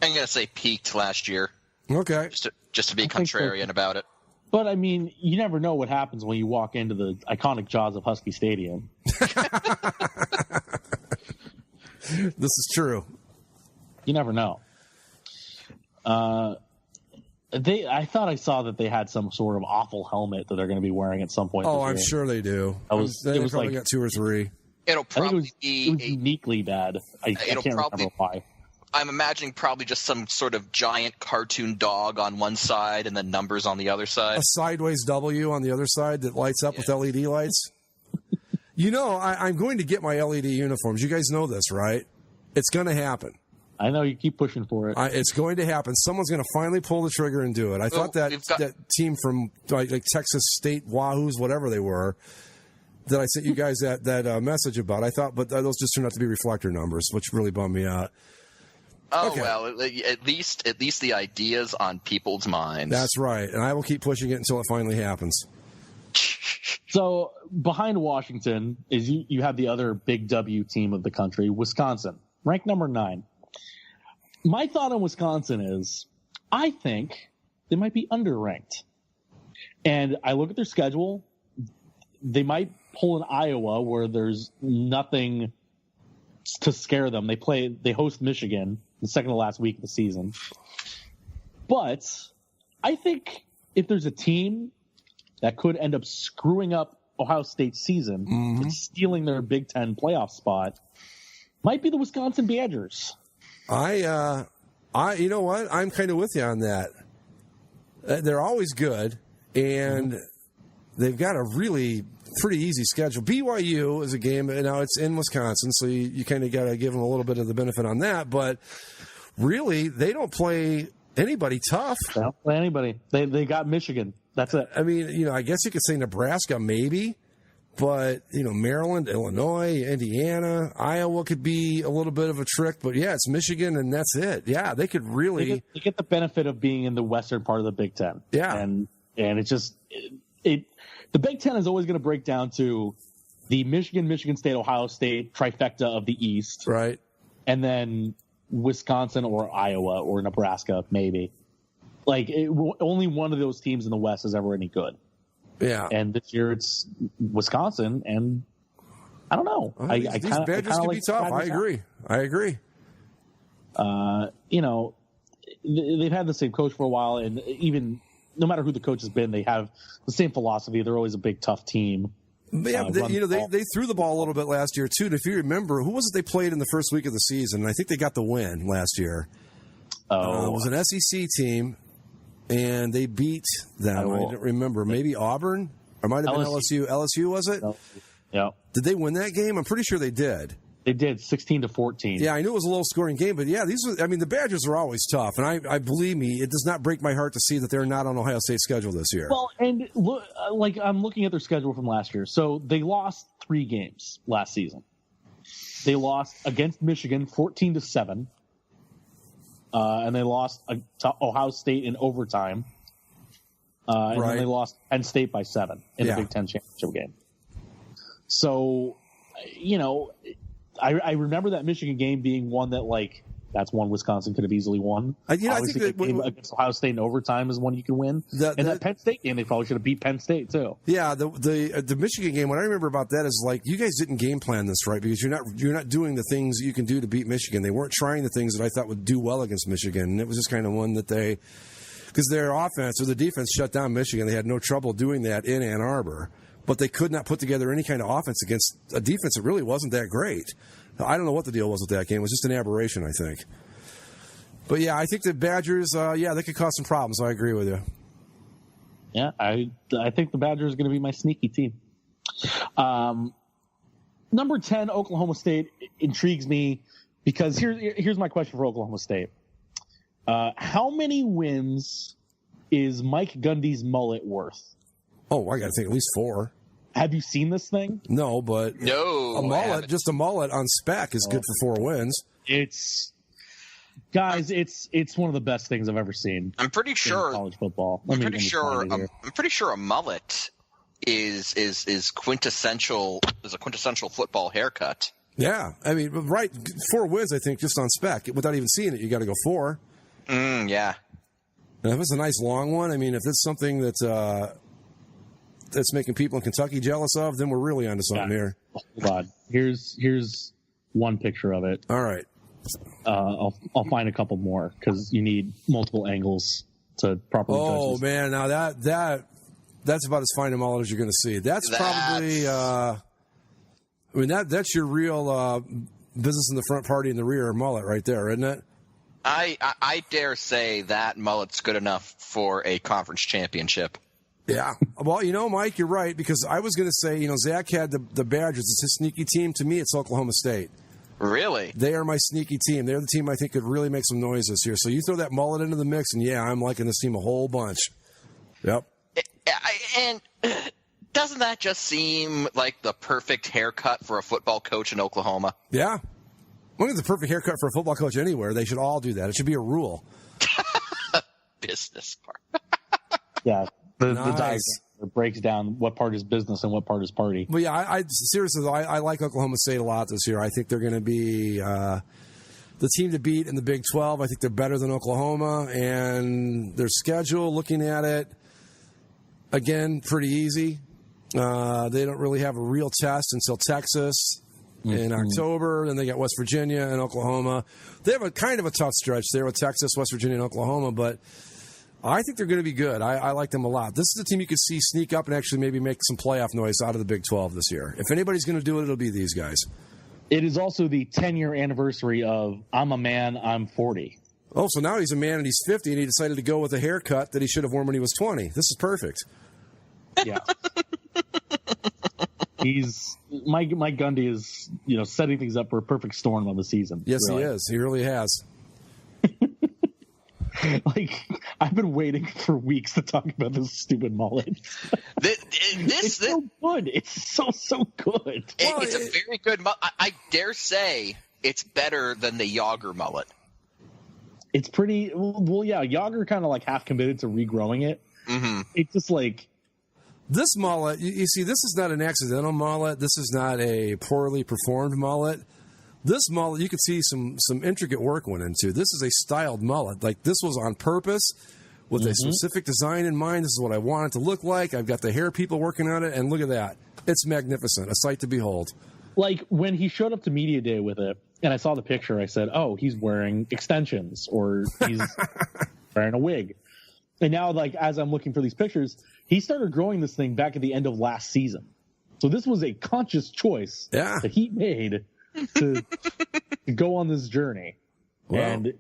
I'm going to say peaked last year. Okay. Just to be contrarian about it. But, I mean, you never know what happens when you walk into the iconic jaws of Husky Stadium. This is true. You never know. I thought I saw that they had some sort of awful helmet that they're going to be wearing at some point. Oh, I'm sure they do. They probably got 2 or 3. It'll probably it was uniquely bad. I can't remember why. I'm imagining probably just some sort of giant cartoon dog on one side and then numbers on the other side. A sideways W on the other side that lights up with LED lights. I'm going to get my LED uniforms. You guys know this, right? It's going to happen. I know you keep pushing for it. It's going to happen. Someone's going to finally pull the trigger and do it. I thought that team from like Texas State Wahoos, whatever they were, that I sent you guys that message about. I thought, but those just turned out to be reflector numbers, which really bummed me out. Oh, okay. Well, at least the idea's on people's minds. That's right, and I will keep pushing it until it finally happens. So behind Washington is you have the other big W team of the country, Wisconsin, ranked number 9. My thought on Wisconsin is I think they might be underranked. And I look at their schedule, they might pull an Iowa where there's nothing to scare them. They host Michigan the second to last week of the season. But I think if there's a team that could end up screwing up Ohio State's season and stealing their Big Ten playoff spot, might be the Wisconsin Badgers. You know what? I'm kind of with you on that. They're always good, and they've got a really pretty easy schedule. BYU is a game, now it's in Wisconsin, so you kind of got to give them a little bit of the benefit on that, but really, they don't play anybody tough. They don't play anybody. They got Michigan. That's it. I mean, I guess you could say Nebraska maybe, but, Maryland, Illinois, Indiana, Iowa could be a little bit of a trick, but yeah, it's Michigan and that's it. Yeah, they could really... They get the benefit of being in the western part of the Big Ten. Yeah. And it's just... The Big Ten is always going to break down to the Michigan State, Ohio State trifecta of the East. Right. And then Wisconsin or Iowa or Nebraska, maybe. Only one of those teams in the West is ever any good. Yeah. And this year it's Wisconsin, and I don't know. These Badgers can be tough. I agree. They've had the same coach for a while, and even no matter who the coach has been, they have the same philosophy. They're always a big, tough team. Yeah, they threw the ball a little bit last year, too. And if you remember, who was it they played in the first week of the season? I think they got the win last year. It was an SEC team, and they beat them. I don't remember. Maybe Auburn? Or might have been LSU. LSU, was it? Yeah. Did they win that game? I'm pretty sure they did. They did, 16-14. Yeah, I knew it was a low-scoring game, but yeah, the Badgers are always tough, and I believe me, it does not break my heart to see that they're not on Ohio State's schedule this year. Well, and look, I'm looking at their schedule from last year. So they lost 3 games last season. They lost against Michigan 14-7, and they lost to Ohio State in overtime, and then they lost Penn State by 7 in the Big Ten championship game. So, I remember that Michigan game being one that, That's one Wisconsin could have easily won. I think Obviously, that the game against Ohio State in overtime is one you can win. And that Penn State game, they probably should have beat Penn State too. Yeah, the Michigan game. What I remember about that is like you guys didn't game plan this right because you're not doing the things that you can do to beat Michigan. They weren't trying the things that I thought would do well against Michigan, and it was just kind of one that because their offense or the defense shut down Michigan. They had no trouble doing that in Ann Arbor, but they could not put together any kind of offense against a defense that really wasn't that great. I don't know what the deal was with that game. It was just an aberration, I think. But yeah, I think the Badgers, they could cause some problems. I agree with you. Yeah, I think the Badgers are going to be my sneaky team. Number 10, Oklahoma State intrigues me because here's my question for Oklahoma State. How many wins is Mike Gundy's mullet worth? Oh, I got to think at least 4. Have you seen this thing? No, but a mullet on spec is good for 4 wins. It's one of the best things I've ever seen. I'm pretty sure college football. I'm pretty sure a mullet is quintessential. Is a quintessential football haircut. Yeah, I mean, right, 4 wins. I think just on spec, without even seeing it, you got to go 4. Yeah. And if it's a nice long one, I mean, if it's something that's making people in Kentucky jealous of, then we're really onto something here. Hold on. Here's one picture of it. All right. I'll find a couple more because you need multiple angles to properly judge this. Oh man, now that's about as fine a mullet as you're going to see. That's probably. That's your real business in the front, party in the rear mullet right there, isn't it? I dare say that mullet's good enough for a conference championship. Yeah. Well, Mike, you're right, because I was going to say, Zach had the Badgers. It's his sneaky team. To me, it's Oklahoma State. Really? They are my sneaky team. They're the team I think could really make some noise this year. So you throw that mullet into the mix, and yeah, I'm liking this team a whole bunch. Yep. And doesn't that just seem like the perfect haircut for a football coach in Oklahoma? Yeah. Well, it's the perfect haircut for a football coach anywhere. They should all do that. It should be a rule. Business part. Yeah. The Nice. diagram breaks down what part is business and what part is party. But yeah, I seriously, I like Oklahoma State a lot this year. I think they're going to be the team to beat in the Big 12. I think they're better than Oklahoma, and their schedule, looking at it, again, pretty easy. They don't really have a real test until Texas in October. Then they got West Virginia and Oklahoma. They have a kind of a tough stretch there with Texas, West Virginia, and Oklahoma, but I think they're going to be good. I like them a lot. This is a team you could see sneak up and actually maybe make some playoff noise out of the Big 12 this year. If anybody's going to do it, it'll be these guys. It is also the 10-year anniversary of I'm a Man, I'm 40. Oh, so now he's a man and he's 50, and he decided to go with a haircut that he should have worn when he was 20. This is perfect. Yeah. Mike Gundy is, setting things up for a perfect storm of the season. Yes, really. He is. He really has. I've been waiting for weeks to talk about this stupid mullet. It's so good. It's so good. It's a very good mullet. I dare say it's better than the Yager mullet. It's pretty. Well, yeah. Yager kind of half committed to regrowing it. Mm-hmm. It's just this mullet. You see, this is not an accidental mullet. This is not a poorly performed mullet. This mullet, you could see some intricate work went into. This is a styled mullet. This was on purpose with a specific design in mind. This is what I want it to look like. I've got the hair people working on it, and look at that. It's magnificent. A sight to behold. When he showed up to Media Day with it, and I saw the picture, I said, oh, he's wearing extensions, or he's wearing a wig. And now, as I'm looking for these pictures, he started growing this thing back at the end of last season. So this was a conscious choice that he made to go on this journey. Well, and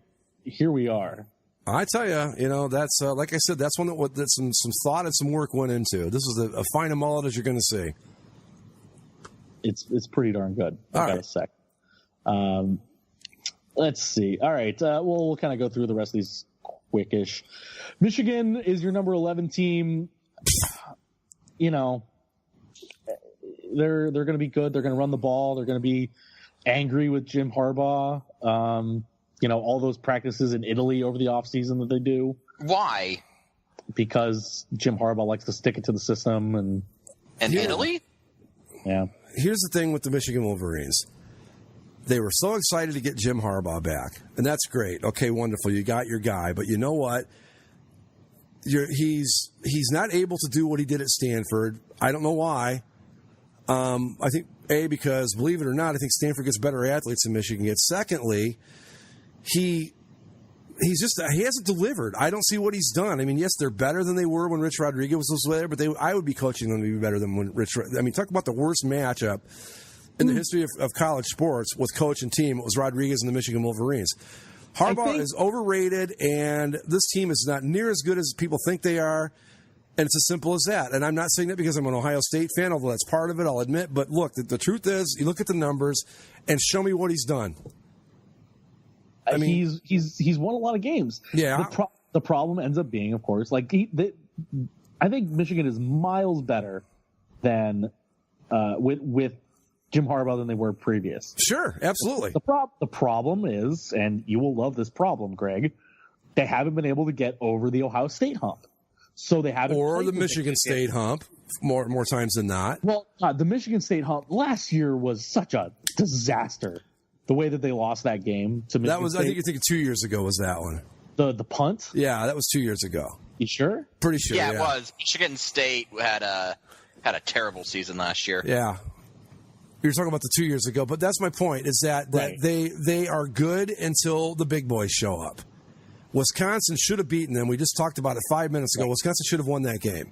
here we are. I tell you, that's like I said, that's one that some thought and some work went into. This is a fine mullet as you're going to see. It's pretty darn good. All got right. a sec. Let's see. All right. We'll kind of go through the rest of these quickish. Michigan is your number 11 team. They're going to be good. They're going to run the ball. They're going to be angry with Jim Harbaugh. All those practices in Italy over the offseason that they do. Why? Because Jim Harbaugh likes to stick it to the system. And Italy? Yeah. Here's the thing with the Michigan Wolverines. They were so excited to get Jim Harbaugh back, and that's great. Okay, wonderful. You got your guy, but you know what? He's not able to do what he did at Stanford. I don't know why. I think, because, believe it or not, I think Stanford gets better athletes than Michigan gets. Secondly, he hasn't delivered. I don't see what he's done. I mean, yes, they're better than they were when Rich Rodriguez was there, but I would be coaching them to be better than when talk about the worst matchup in the history of college sports with coach and team. It was Rodriguez and the Michigan Wolverines. Harbaugh is overrated, and this team is not near as good as people think they are, and it's as simple as that. And I'm not saying that because I'm an Ohio State fan, although that's part of it, I'll admit. But look, the truth is, you look at the numbers and show me what he's done. I mean, he's won a lot of games. Yeah. The problem ends up being, of course, I think Michigan is miles better than with Jim Harbaugh than they were previous. Sure, absolutely. The problem is, and you will love this problem, Greg, they haven't been able to get over the Ohio State hump. So they haven't, or the Michigan State hump more times than not. Well, the Michigan State hump last year was such a disaster. The way that they lost that game to Michigan that was, State. I think you think 2 years ago was that one. The punt? Yeah, that was 2 years ago. You sure? Pretty sure. Yeah, it was. Michigan State had a terrible season last year. Yeah. You're talking about the 2 years ago, but that's my point, is that Right. they are good until the big boys show up. Wisconsin should have beaten them. We just talked about it 5 minutes ago. Right. Wisconsin should have won that game.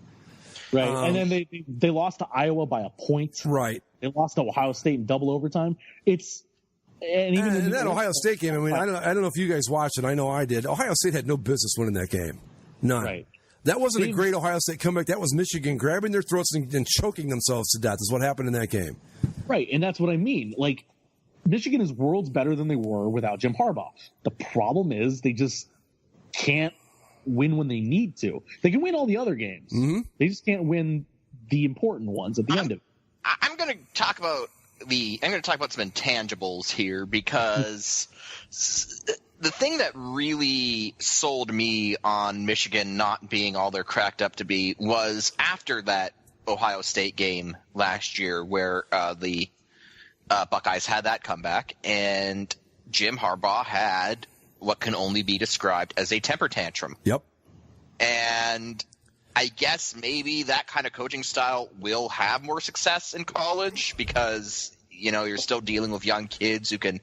Right. And then they lost to Iowa by a point. Right. They lost to Ohio State in double overtime. And that Ohio State game, I mean, I don't know if you guys watched it. I know I did. Ohio State had no business winning that game. None. Right. That wasn't a great Ohio State comeback. That was Michigan grabbing their throats and choking themselves to death is what happened in that game. Right, and that's what I mean. Michigan is worlds better than they were without Jim Harbaugh. The problem is they just can't win when they need to. They can win all the other games. Mm-hmm. They just can't win the important ones at the end of it. I'm going to talk about some intangibles here, because the thing that really sold me on Michigan not being all they're cracked up to be was after that Ohio State game last year, where the Buckeyes had that comeback, and Jim Harbaugh had what can only be described as a temper tantrum. Yep. And I guess maybe that kind of coaching style will have more success in college, because, you're still dealing with young kids who can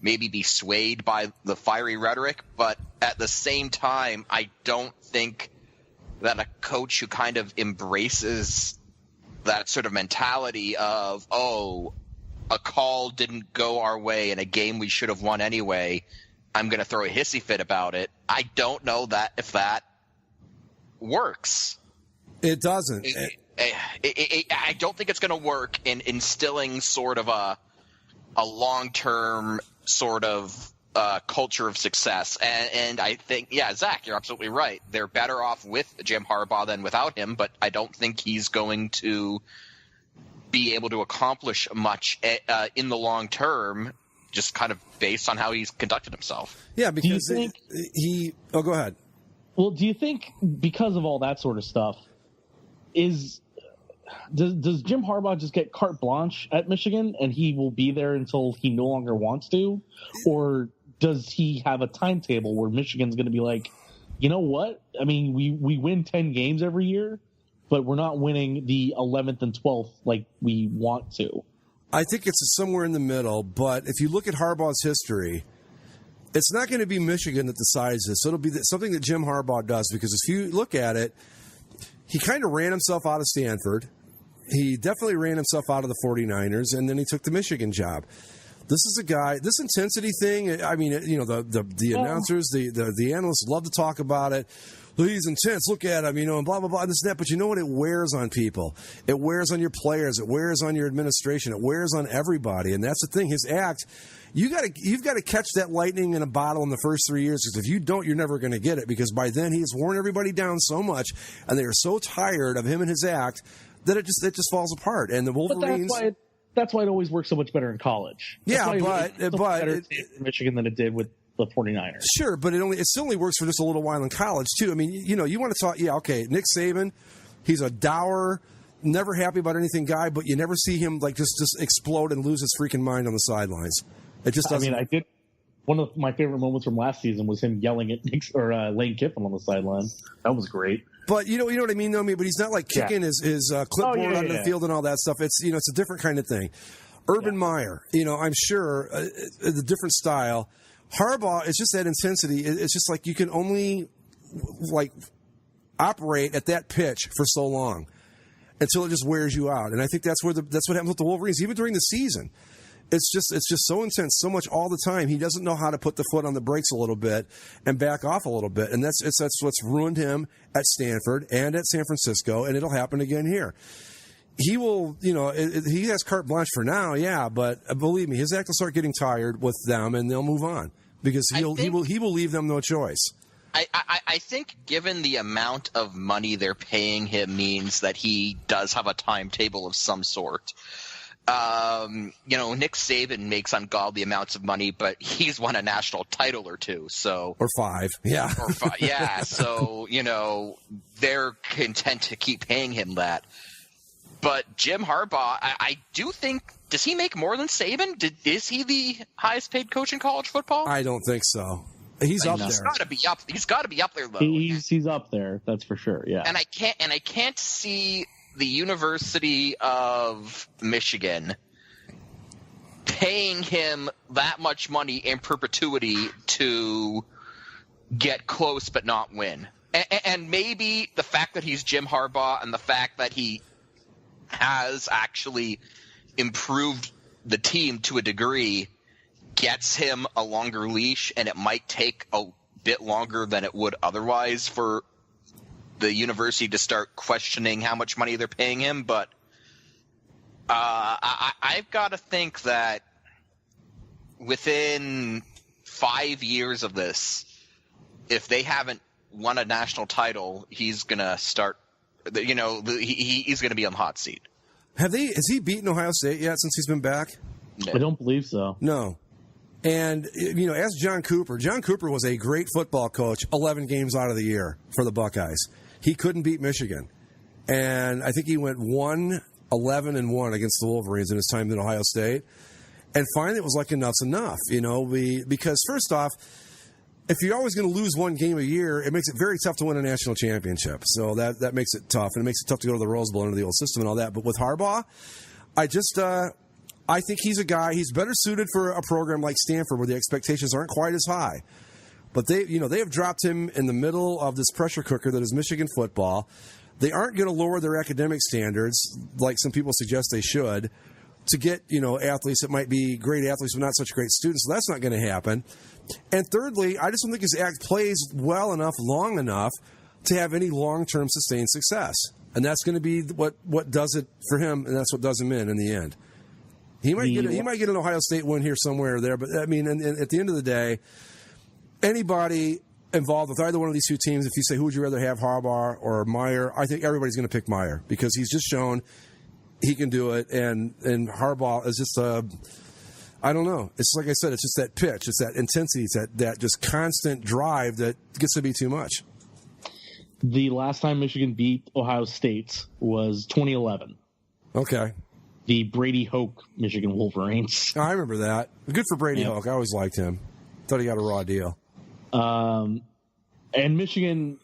maybe be swayed by the fiery rhetoric. But at the same time, I don't think that a coach who kind of embraces that sort of mentality of, a call didn't go our way in a game we should have won anyway, I'm going to throw a hissy fit about it. I don't know if that works. It doesn't. I don't think it's going to work in instilling sort of a long-term sort of culture of success. And I think, Zach, you're absolutely right. They're better off with Jim Harbaugh than without him, but I don't think he's going to be able to accomplish much in the long term, just kind of based on how he's conducted himself. Yeah, because Oh, go ahead. Well, do you think because of all that sort of stuff, does Jim Harbaugh just get carte blanche at Michigan and he will be there until he no longer wants to? Or does he have a timetable where Michigan's going to be like, you know what? I mean, we win 10 games every year, but we're not winning the 11th and 12th like we want to. I think it's somewhere in the middle, but if you look at Harbaugh's history, it's not going to be Michigan that decides this. It'll be something that Jim Harbaugh does, because if you look at it, he kind of ran himself out of Stanford. He definitely ran himself out of the 49ers, and then he took the Michigan job. This is a guy, this intensity thing, I mean, the announcers, the analysts love to talk about it. He's intense, look at him, and blah, blah, blah, and this and that. But you know what? It wears on people. It wears on your players. It wears on your administration. It wears on everybody. And that's the thing. His act, you've got to catch that lightning in a bottle in the first 3 years, because if you don't, you're never going to get it, because by then he has worn everybody down so much, and they are so tired of him and his act that it just falls apart. And the Wolverines... But that's why it always works so much better in college. That's but in Michigan than it did with the 49ers. Sure, but it still only works for just a little while in college too. I mean, you want to talk, Nick Saban, he's a dour, never happy about anything guy, but you never see him just explode and lose his freaking mind on the sidelines. It just doesn't. I did. One of my favorite moments from last season was him yelling at Lane Kiffin on the sideline. That was great. But you know what I mean, though. But he's not like kicking his clipboard onto the field and all that stuff. It's it's a different kind of thing. Urban Meyer, I'm sure the different style. Harbaugh is just that intensity. It's just like you can only operate at that pitch for so long until it just wears you out. And I think that's what happens with the Wolverines, even during the season. It's just so intense, so much all the time. He doesn't know how to put the foot on the brakes a little bit and back off a little bit, and that's what's ruined him at Stanford and at San Francisco, and it'll happen again here. He will, he has carte blanche for now, yeah, but believe me, his act will start getting tired with them, and they'll move on because he will leave them no choice. I think given the amount of money they're paying him means that he does have a timetable of some sort. Nick Saban makes ungodly amounts of money, but he's won a national title or two, or five, yeah. So, they're content to keep paying him that. But Jim Harbaugh, I do think, does he make more than Saban? Is he the highest paid coach in college football? I don't think so. He's up there. He's got to be up there, though. He's up there, that's for sure. Yeah. And I can't see the University of Michigan paying him that much money in perpetuity to get close but not win. And maybe the fact that he's Jim Harbaugh and the fact that he has actually improved the team to a degree gets him a longer leash, and it might take a bit longer than it would otherwise for the university to start questioning how much money they're paying him. But I've got to think that within 5 years of this, if they haven't won a national title, he's going to start – he's going to be on the hot seat. Has he beaten Ohio State yet since he's been back? No. I don't believe so. No. And, ask John Cooper. John Cooper was a great football coach 11 games out of the year for the Buckeyes. He couldn't beat Michigan. And I think he went 1-11-1 against the Wolverines in his time at Ohio State. And finally it was like enough's enough, because first off, if you're always going to lose one game a year, it makes it very tough to win a national championship. So that makes it tough, and it makes it tough to go to the Rose Bowl under the old system and all that. But with Harbaugh, I think he's a guy, he's better suited for a program like Stanford where the expectations aren't quite as high. But they have dropped him in the middle of this pressure cooker that is Michigan football. They aren't going to lower their academic standards like some people suggest they should to get, athletes that might be great athletes but not such great students. So that's not going to happen. And thirdly, I just don't think his act plays well enough, long enough to have any long-term sustained success. And that's going to be what does it for him, and that's what does him in the end. He might get an Ohio State win here somewhere or there, but I mean, and at the end of the day, anybody involved with either one of these two teams, if you say who would you rather have, Harbaugh or Meyer, I think everybody's going to pick Meyer because he's just shown he can do it, and Harbaugh is just I don't know. It's like I said, it's just that pitch, it's that intensity, it's that just constant drive that gets to be too much. The last time Michigan beat Ohio State was 2011. Okay. The Brady Hoke Michigan Wolverines. I remember that. Good for Brady Hoke. I always liked him. Thought he got a raw deal. And Michigan,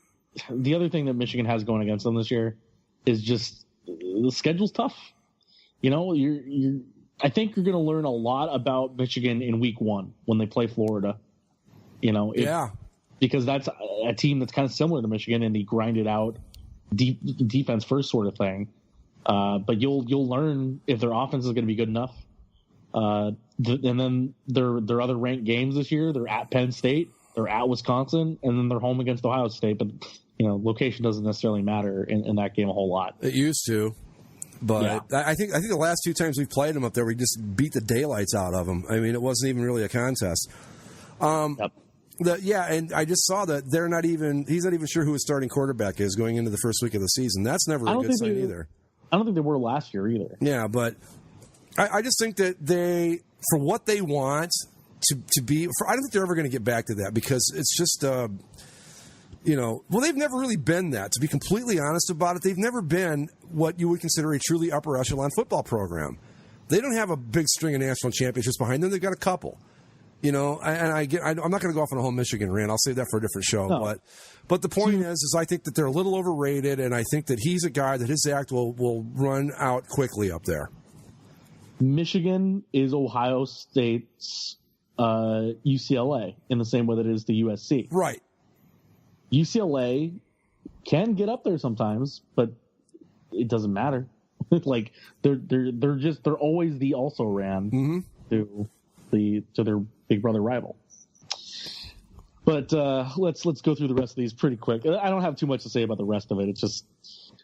the other thing that Michigan has going against them this year is just the schedule's tough. I think you're going to learn a lot about Michigan in week 1 when they play Florida. Because that's a team that's kind of similar to Michigan, and they grind it out defense first sort of thing. But you'll learn if their offense is going to be good enough. And then their other ranked games this year, they're at Penn State, they're at Wisconsin, and then they're home against Ohio State. But location doesn't necessarily matter in that game a whole lot. It used to, but yeah. I think the last 2 times we've played them up there, we just beat the daylights out of them. I mean, it wasn't even really a contest. Yep. And I just saw that he's not even sure who his starting quarterback is going into the first week of the season. That's never a good sign either. I don't think they were last year either. Yeah, but I just think that for what they want to be, I don't think they're ever going to get back to that because it's just, they've never really been that. To be completely honest about it, they've never been what you would consider a truly upper echelon football program. They don't have a big string of national championships behind them. They've got a couple. I'm not going to go off on a whole Michigan rant. I'll save that for a different show. No. But the point is I think that they're a little overrated, and I think that he's a guy that his act will run out quickly up there. Michigan is Ohio State's UCLA in the same way that it is the USC. Right. UCLA can get up there sometimes, but it doesn't matter. Like they're always the also ran to their big brother rival. But let's go through the rest of these pretty quick. I don't have too much to say about the rest of it. It's just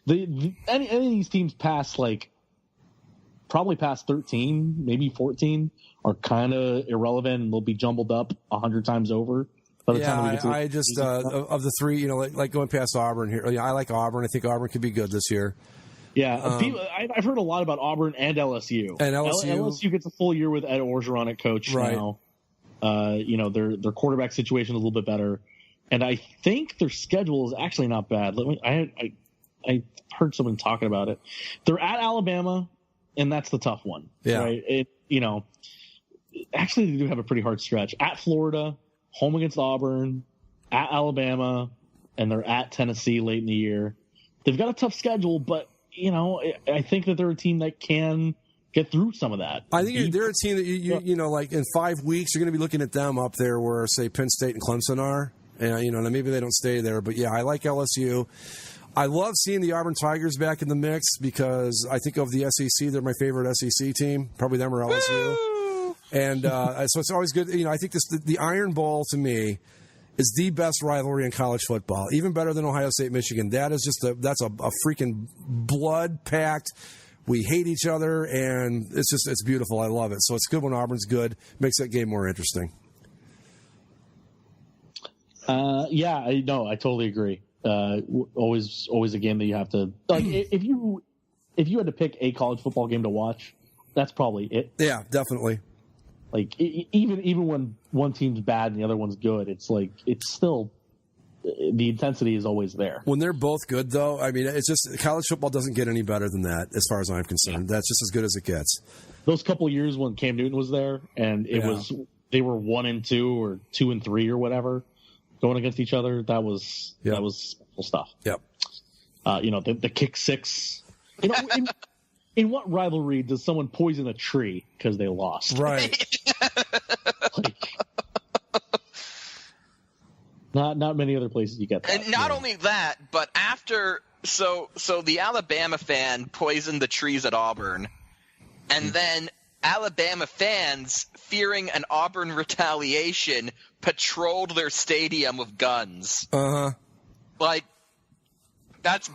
any of these teams probably past 13, maybe 14, are kind of irrelevant, and they'll be jumbled up 100 times over. By the time we get to I just of the three, like going past Auburn here. I like Auburn. I think Auburn could be good this year. Yeah, I've heard a lot about Auburn and LSU. And LSU gets a full year with Ed Orgeron at coach now. Their quarterback situation is a little bit better, and I think their schedule is actually not bad. I heard someone talking about it. They're at Alabama, and that's the tough one. Yeah. Right? Actually, they do have a pretty hard stretch. At Florida, home against Auburn, at Alabama, and they're at Tennessee late in the year. They've got a tough schedule, but, I think that they're a team that can get through some of that. I think they're a team that, like in 5 weeks, you're going to be looking at them up there where, say, Penn State and Clemson are. And, maybe they don't stay there. But, yeah, I like LSU. I love seeing the Auburn Tigers back in the mix because I think of the SEC, they're my favorite SEC team. Probably them or LSU. Woo! And so it's always good. I think the Iron Bowl to me is the best rivalry in college football, even better than Ohio State, Michigan. That is that's a freaking blood-packed. We hate each other, and it's beautiful. I love it. So it's good when Auburn's good. Makes that game more interesting. I totally agree. Always a game that you have to like. If you had to pick a college football game to watch, that's probably it. Yeah, definitely. Like even when one team's bad and the other one's good, it's still the intensity is always there. When they're both good, though, I mean, it's just college football doesn't get any better than that, as far as I'm concerned. That's just as good as it gets. Those couple of years when Cam Newton was there, and they were 1-2 or 2-3 or whatever, going against each other. That was special stuff. Yep. The kick six. In what rivalry does someone poison a tree because they lost? Right. Not many other places you get that. And not only that, but after so the Alabama fan poisoned the trees at Auburn, and then Alabama fans, fearing an Auburn retaliation, patrolled their stadium with guns. Uh-huh. Like, that's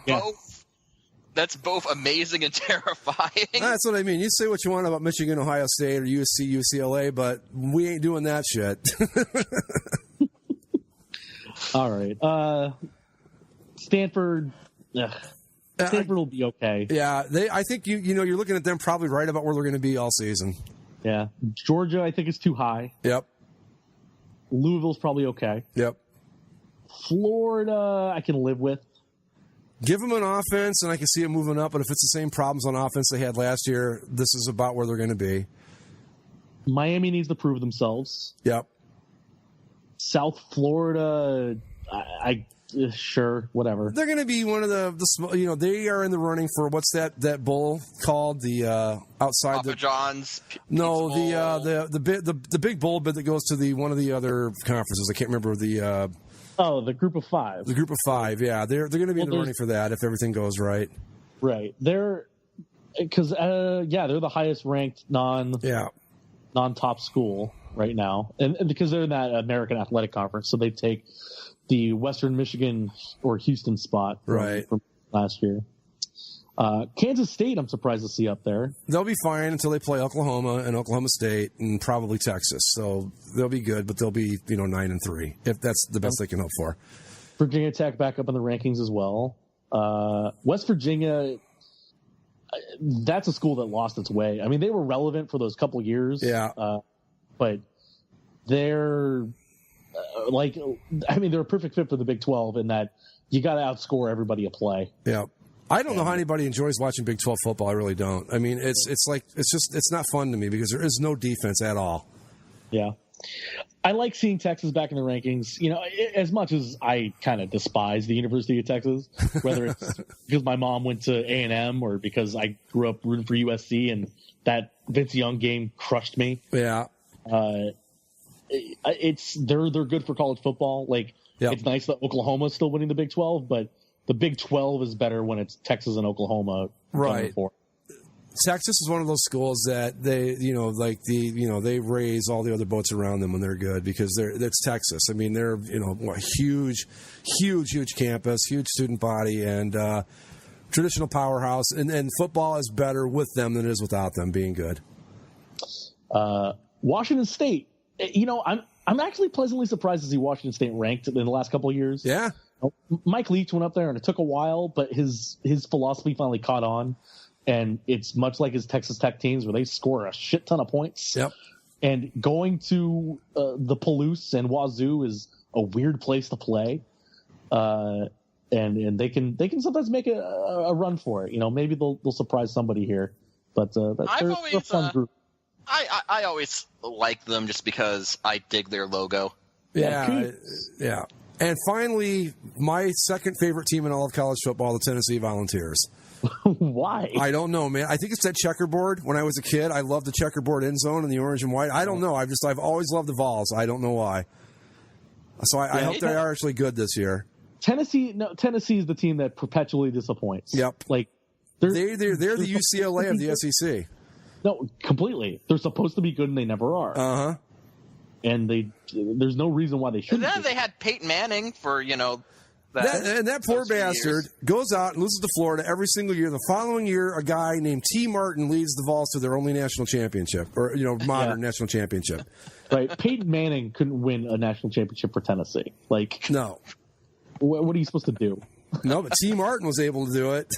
both amazing and terrifying. That's what I mean. You say what you want about Michigan, Ohio State, or USC, UCLA, but we ain't doing that shit. All right. Stanford. Stanford will be okay. Yeah, I think you're looking at them probably right about where they're going to be all season. Yeah. Georgia, I think, is too high. Yep. Louisville's probably okay. Yep. Florida, I can live with. Give them an offense, and I can see it moving up. But if it's the same problems on offense they had last year, this is about where they're going to be. Miami needs to prove themselves. Yep. South Florida, sure, whatever. They're going to be one of the small. They are in the running for what's that bowl called? The outside Papa John's. No, the big bowl bid that goes to one of the other conferences. I can't remember the. The Group of Five. The Group of Five, yeah, they're going to be in the running for that if everything goes right. Right, they're the highest ranked non-top school right now, and because they're in that American Athletic Conference, so they take the Western Michigan or Houston spot from last year. Kansas State, I'm surprised to see up there. They'll be fine until they play Oklahoma and Oklahoma State and probably Texas. So they'll be good, but they'll be 9-3 if that's the best they can hope for. Virginia Tech back up in the rankings as well. West Virginia, that's a school that lost its way. I mean, they were relevant for those couple years. Yeah. But they're they're a perfect fit for the Big 12 in that you got to outscore everybody at play. Yeah. I don't know how anybody enjoys watching Big 12 football. I really don't. I mean, it's not fun to me because there is no defense at all. Yeah. I like seeing Texas back in the rankings. As much as I kind of despise the University of Texas, whether it's because my mom went to A&M or because I grew up rooting for USC and that Vince Young game crushed me. Yeah. They're good for college football. It's nice that Oklahoma's still winning the Big 12, but the Big 12 is better when it's Texas and Oklahoma. Right. Texas is one of those schools that they raise all the other boats around them when they're good because that's Texas. I mean, they're a huge campus, huge student body, and traditional powerhouse. And football is better with them than it is without them being good. Washington State. I'm actually pleasantly surprised to see Washington State ranked in the last couple of years. Yeah. Mike Leach went up there, and it took a while, but his philosophy finally caught on. And it's much like his Texas Tech teams where they score a shit ton of points. Yep. And going to the Palouse and Wazoo is a weird place to play. And they can sometimes make a run for it. Maybe they'll surprise somebody here. But they're a fun group. I always like them just because I dig their logo. Yeah. And finally, my second favorite team in all of college football, the Tennessee Volunteers. Why? I don't know, man. I think it's that checkerboard. When I was a kid, I loved the checkerboard end zone and the orange and white. I don't know. I've always loved the Vols. I don't know why. So I hope they are actually good this year. Tennessee is the team that perpetually disappoints. Yep. They're the UCLA of the SEC. No, completely. They're supposed to be good and they never are. Uh-huh. And there's no reason why they shouldn't. And then they had Peyton Manning for, that poor bastard goes out and loses to Florida every single year. The following year, a guy named T. Martin leads the Vols to their only national championship, or modern national championship. Right. Peyton Manning couldn't win a national championship for Tennessee. No. What are you supposed to do? No, but T. Martin was able to do it.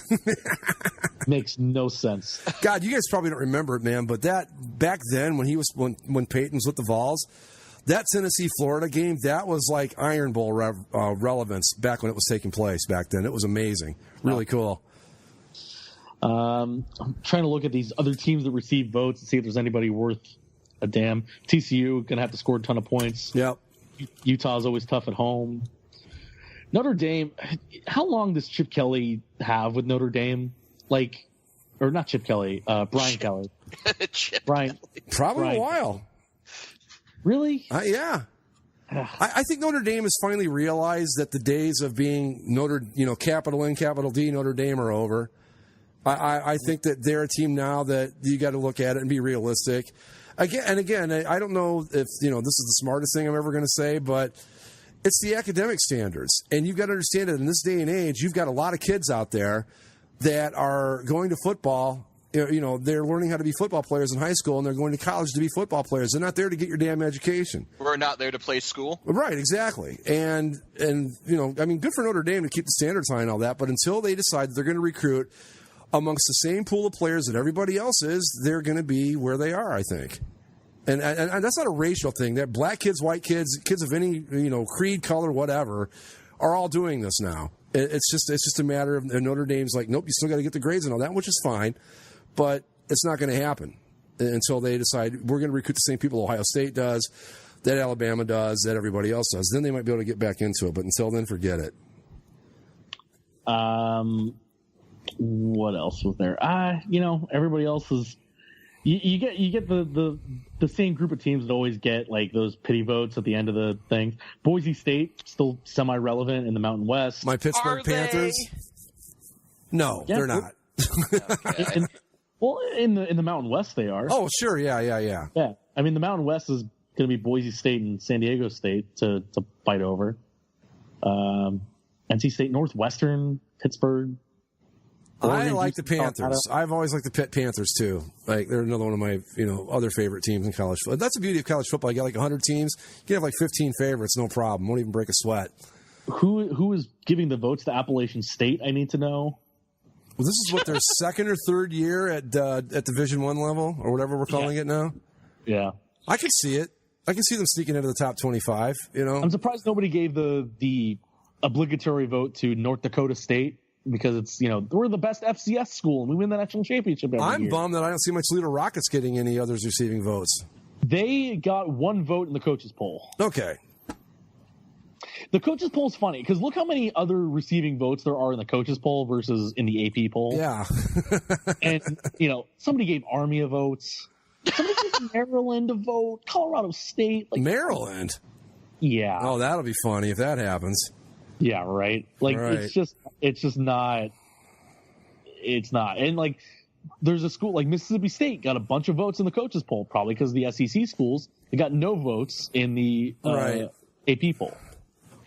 Makes no sense. God, you guys probably don't remember it, man, but that back then when when Peyton was with the Vols, that Tennessee-Florida game, that was like Iron Bowl relevance back when it was taking place back then. It was amazing. Really cool. I'm trying to look at these other teams that receive votes and see if there's anybody worth a damn. TCU going to have to score a ton of points. Yep. Utah's always tough at home. Notre Dame, how long does Chip Kelly have with Notre Dame? Or not Chip Kelly, Brian Kelly. Brian. Probably a while. Really? Yeah. I think Notre Dame has finally realized that the days of being capital N, capital D, Notre Dame are over. I think that they're a team now that you got to look at it and be realistic. Again, I don't know if this is the smartest thing I'm ever going to say, but it's the academic standards. And you've got to understand that in this day and age, you've got a lot of kids out there that are going to football. They're learning how to be football players in high school, and they're going to college to be football players. They're not there to get your damn education. We're not there to play school. Right, exactly. And good for Notre Dame to keep the standards high and all that, but until they decide that they're going to recruit amongst the same pool of players that everybody else is, they're going to be where they are, I think. And that's not a racial thing. That black kids, white kids, kids of any creed, color, whatever, are all doing this now. It's just a matter of Notre Dame's like, nope, you still got to get the grades and all that, which is fine. But it's not going to happen until they decide we're going to recruit the same people Ohio State does, that Alabama does, that everybody else does. Then they might be able to get back into it. But until then, forget it. What else was there? Everybody else is. You get the same group of teams that always get those pity votes at the end of the thing. Boise State still semi-relevant in the Mountain West. My Pittsburgh Panthers. No, they're not. Okay. In the Mountain West they are. Oh, sure, yeah. Yeah, I mean the Mountain West is going to be Boise State and San Diego State to fight over. NC State, Northwestern, Pittsburgh. I like the Panthers. I've always liked the Pitt Panthers too. They're another one of my other favorite teams in college football. That's the beauty of college football. You got 100 teams. You can have 15 favorites, no problem. Won't even break a sweat. Who is giving the votes to Appalachian State? I need to know. Well, this is their second or third year at Division I level or whatever we're calling it now. Yeah, I can see it. I can see them sneaking into the top 25. I'm surprised nobody gave the obligatory vote to North Dakota State. Because it's, we're the best FCS school and we win the national championship every year. I'm bummed that I don't see my Toledo Rockets getting any others receiving votes. They got one vote in the coaches poll. Okay. The coaches poll is funny because look how many other receiving votes there are in the coaches poll versus in the AP poll. Yeah. And, somebody gave Army a vote. Somebody gave Maryland a vote. Colorado State. Maryland? Yeah. Oh, that'll be funny if that happens. Yeah, right? It's just not. It's not. And, there's a school like Mississippi State got a bunch of votes in the coaches poll, probably because the SEC schools, they got no votes in the AP poll.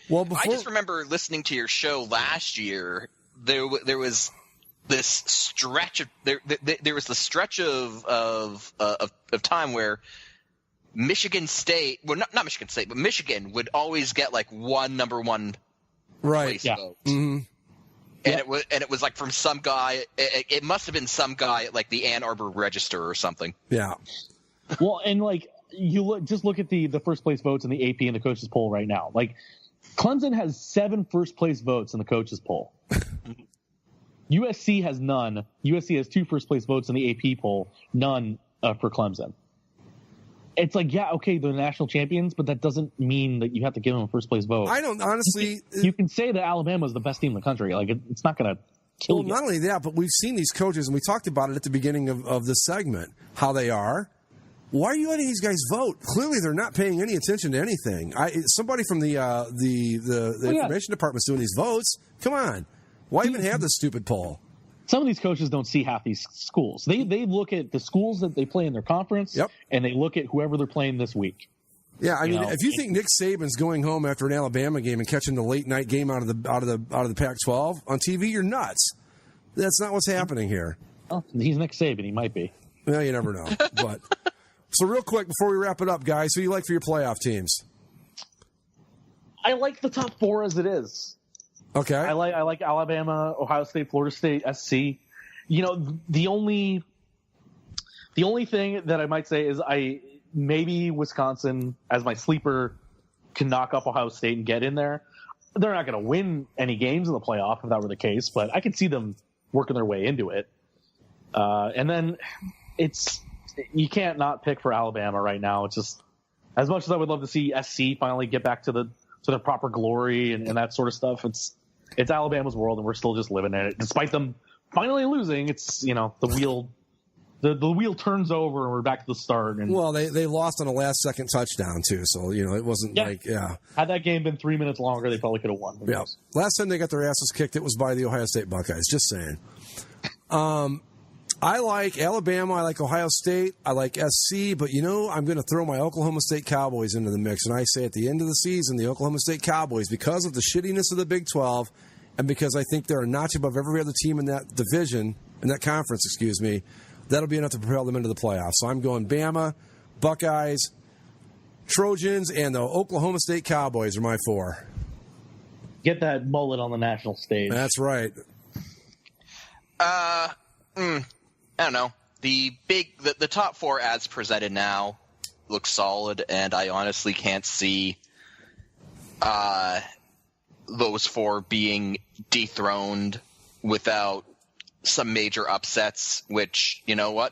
Well, I just remember listening to your show last year. There was this stretch of there was the stretch of time where Michigan State, well, not Michigan State, but Michigan would always get one number one place vote. Mm-hmm. And it was from some guy. It must have been some guy at the Ann Arbor Register or something. Yeah. Well, and you look at the first place votes in the AP and the coaches poll right now. Clemson has 7 first place votes in the coaches poll. USC has none. USC has 2 first place votes in the AP poll, none for Clemson. It's they're the national champions, but that doesn't mean that you have to give them a first place vote. I don't honestly. You can say that Alabama is the best team in the country. It's not going to kill you. Not only that, but we've seen these coaches, and we talked about it at the beginning of this segment, how they are. Why are you letting these guys vote? Clearly, they're not paying any attention to anything. Somebody from the information department's doing these votes. Come on, why even have this stupid poll? Some of these coaches don't see half these schools. They look at the schools that they play in their conference, and they look at whoever they're playing this week. Yeah, I mean, if you think Nick Saban's going home after an Alabama game and catching the late night game out of the Pac-12 on TV, you're nuts. That's not what's happening here. Well, he's Nick Saban. He might be. Well, you never know. But so real quick before we wrap it up, guys, who do you like for your playoff teams? I like the top 4 as it is. Okay. I like Alabama, Ohio State, Florida State, SC. The only thing that I might say is maybe Wisconsin as my sleeper can knock up Ohio State and get in there. They're not going to win any games in the playoff if that were the case, but I could see them working their way into it. And then you can't not pick for Alabama right now. It's just as much as I would love to see SC finally get back to their proper glory and that sort of stuff. It's Alabama's world, and we're still just living in it. Despite them finally losing, it's the wheel turns over, and we're back to the start. And well, they lost on a last-second touchdown too, so it wasn't Had that game been 3 minutes longer, they probably could have won. Yeah. Last time they got their asses kicked, it was by the Ohio State Buckeyes. Just saying. I like Alabama. I like Ohio State. I like SC. But, I'm going to throw my Oklahoma State Cowboys into the mix. And I say at the end of the season, the Oklahoma State Cowboys, because of the shittiness of the Big 12 and because I think they're a notch above every other team in that division, in that conference, that'll be enough to propel them into the playoffs. So I'm going Bama, Buckeyes, Trojans, and the Oklahoma State Cowboys are my 4. Get that mullet on the national stage. That's right. I don't know. The top 4 ads presented now look solid, and I honestly can't see those 4 being dethroned without some major upsets, which,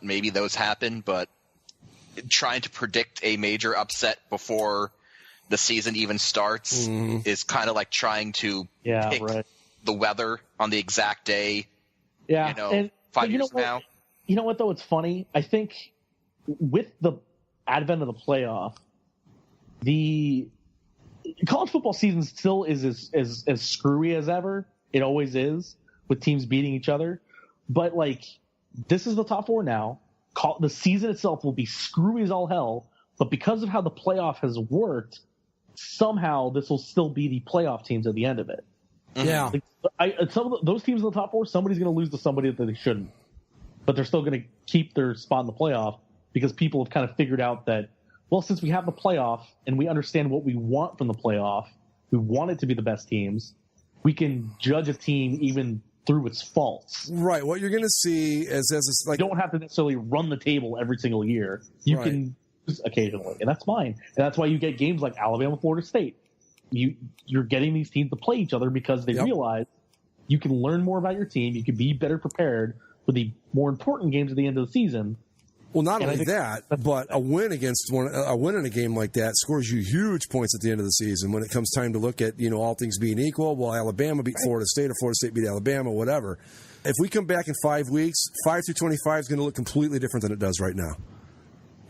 maybe those happen, but trying to predict a major upset before the season even starts is kind of like trying to pick the weather on the exact day. Yeah. 5 years from now. You know what, though? It's funny. I think with the advent of the playoff, the college football season still is as screwy as ever. It always is, with teams beating each other. But, this is the top 4 now. The season itself will be screwy as all hell. But because of how the playoff has worked, somehow this will still be the playoff teams at the end of it. Yeah. Some of those teams in the top 4, somebody's going to lose to somebody that they shouldn't. But they're still going to keep their spot in the playoff because people have kind of figured out that, well, since we have the playoff and we understand what we want from the playoff, we want it to be the best teams, we can judge a team even through its faults. Right. What you're going to see is it's like... You don't have to necessarily run the table every single year. You can lose occasionally, and that's fine. And that's why you get games like Alabama, Florida State. You're getting these teams to play each other because they realize you can learn more about your team, you can be better prepared for the more important games at the end of the season, Well, not only that, but a win in a game like that scores you huge points at the end of the season when it comes time to look at, all things being equal. Well, Alabama beat Florida State, or Florida State beat Alabama, whatever. If we come back in 5 weeks, 5 through 25 is going to look completely different than it does right now.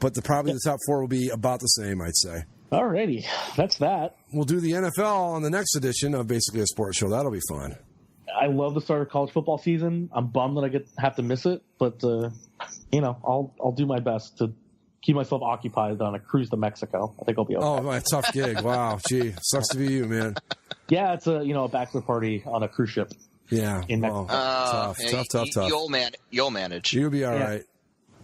But probably the top 4 will be about the same, I'd say. Alrighty, that's that. We'll do the NFL on the next edition of Basically a Sports Show. That'll be fun. I love the start of college football season. I'm bummed that I have to miss it, but I'll do my best to keep myself occupied on a cruise to Mexico. I think I'll be okay. Oh, my tough gig! Wow, gee, sucks to be you, man. Yeah, it's a bachelor party on a cruise ship. Yeah, in Mexico. Tough. You'll manage. You'll be all right.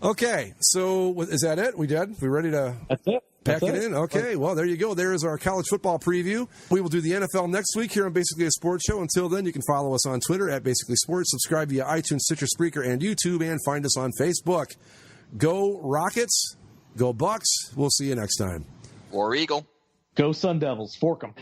Okay, so is that it? We did? We ready to? That's it. Pack it in? Okay, well, there you go. There is our college football preview. We will do the NFL next week here on Basically a Sports Show. Until then, you can follow us on Twitter at Basically Sports, subscribe via iTunes, Stitcher, Spreaker, and YouTube, and find us on Facebook. Go Rockets. Go Bucks. We'll see you next time. War Eagle. Go Sun Devils. Fork 'em.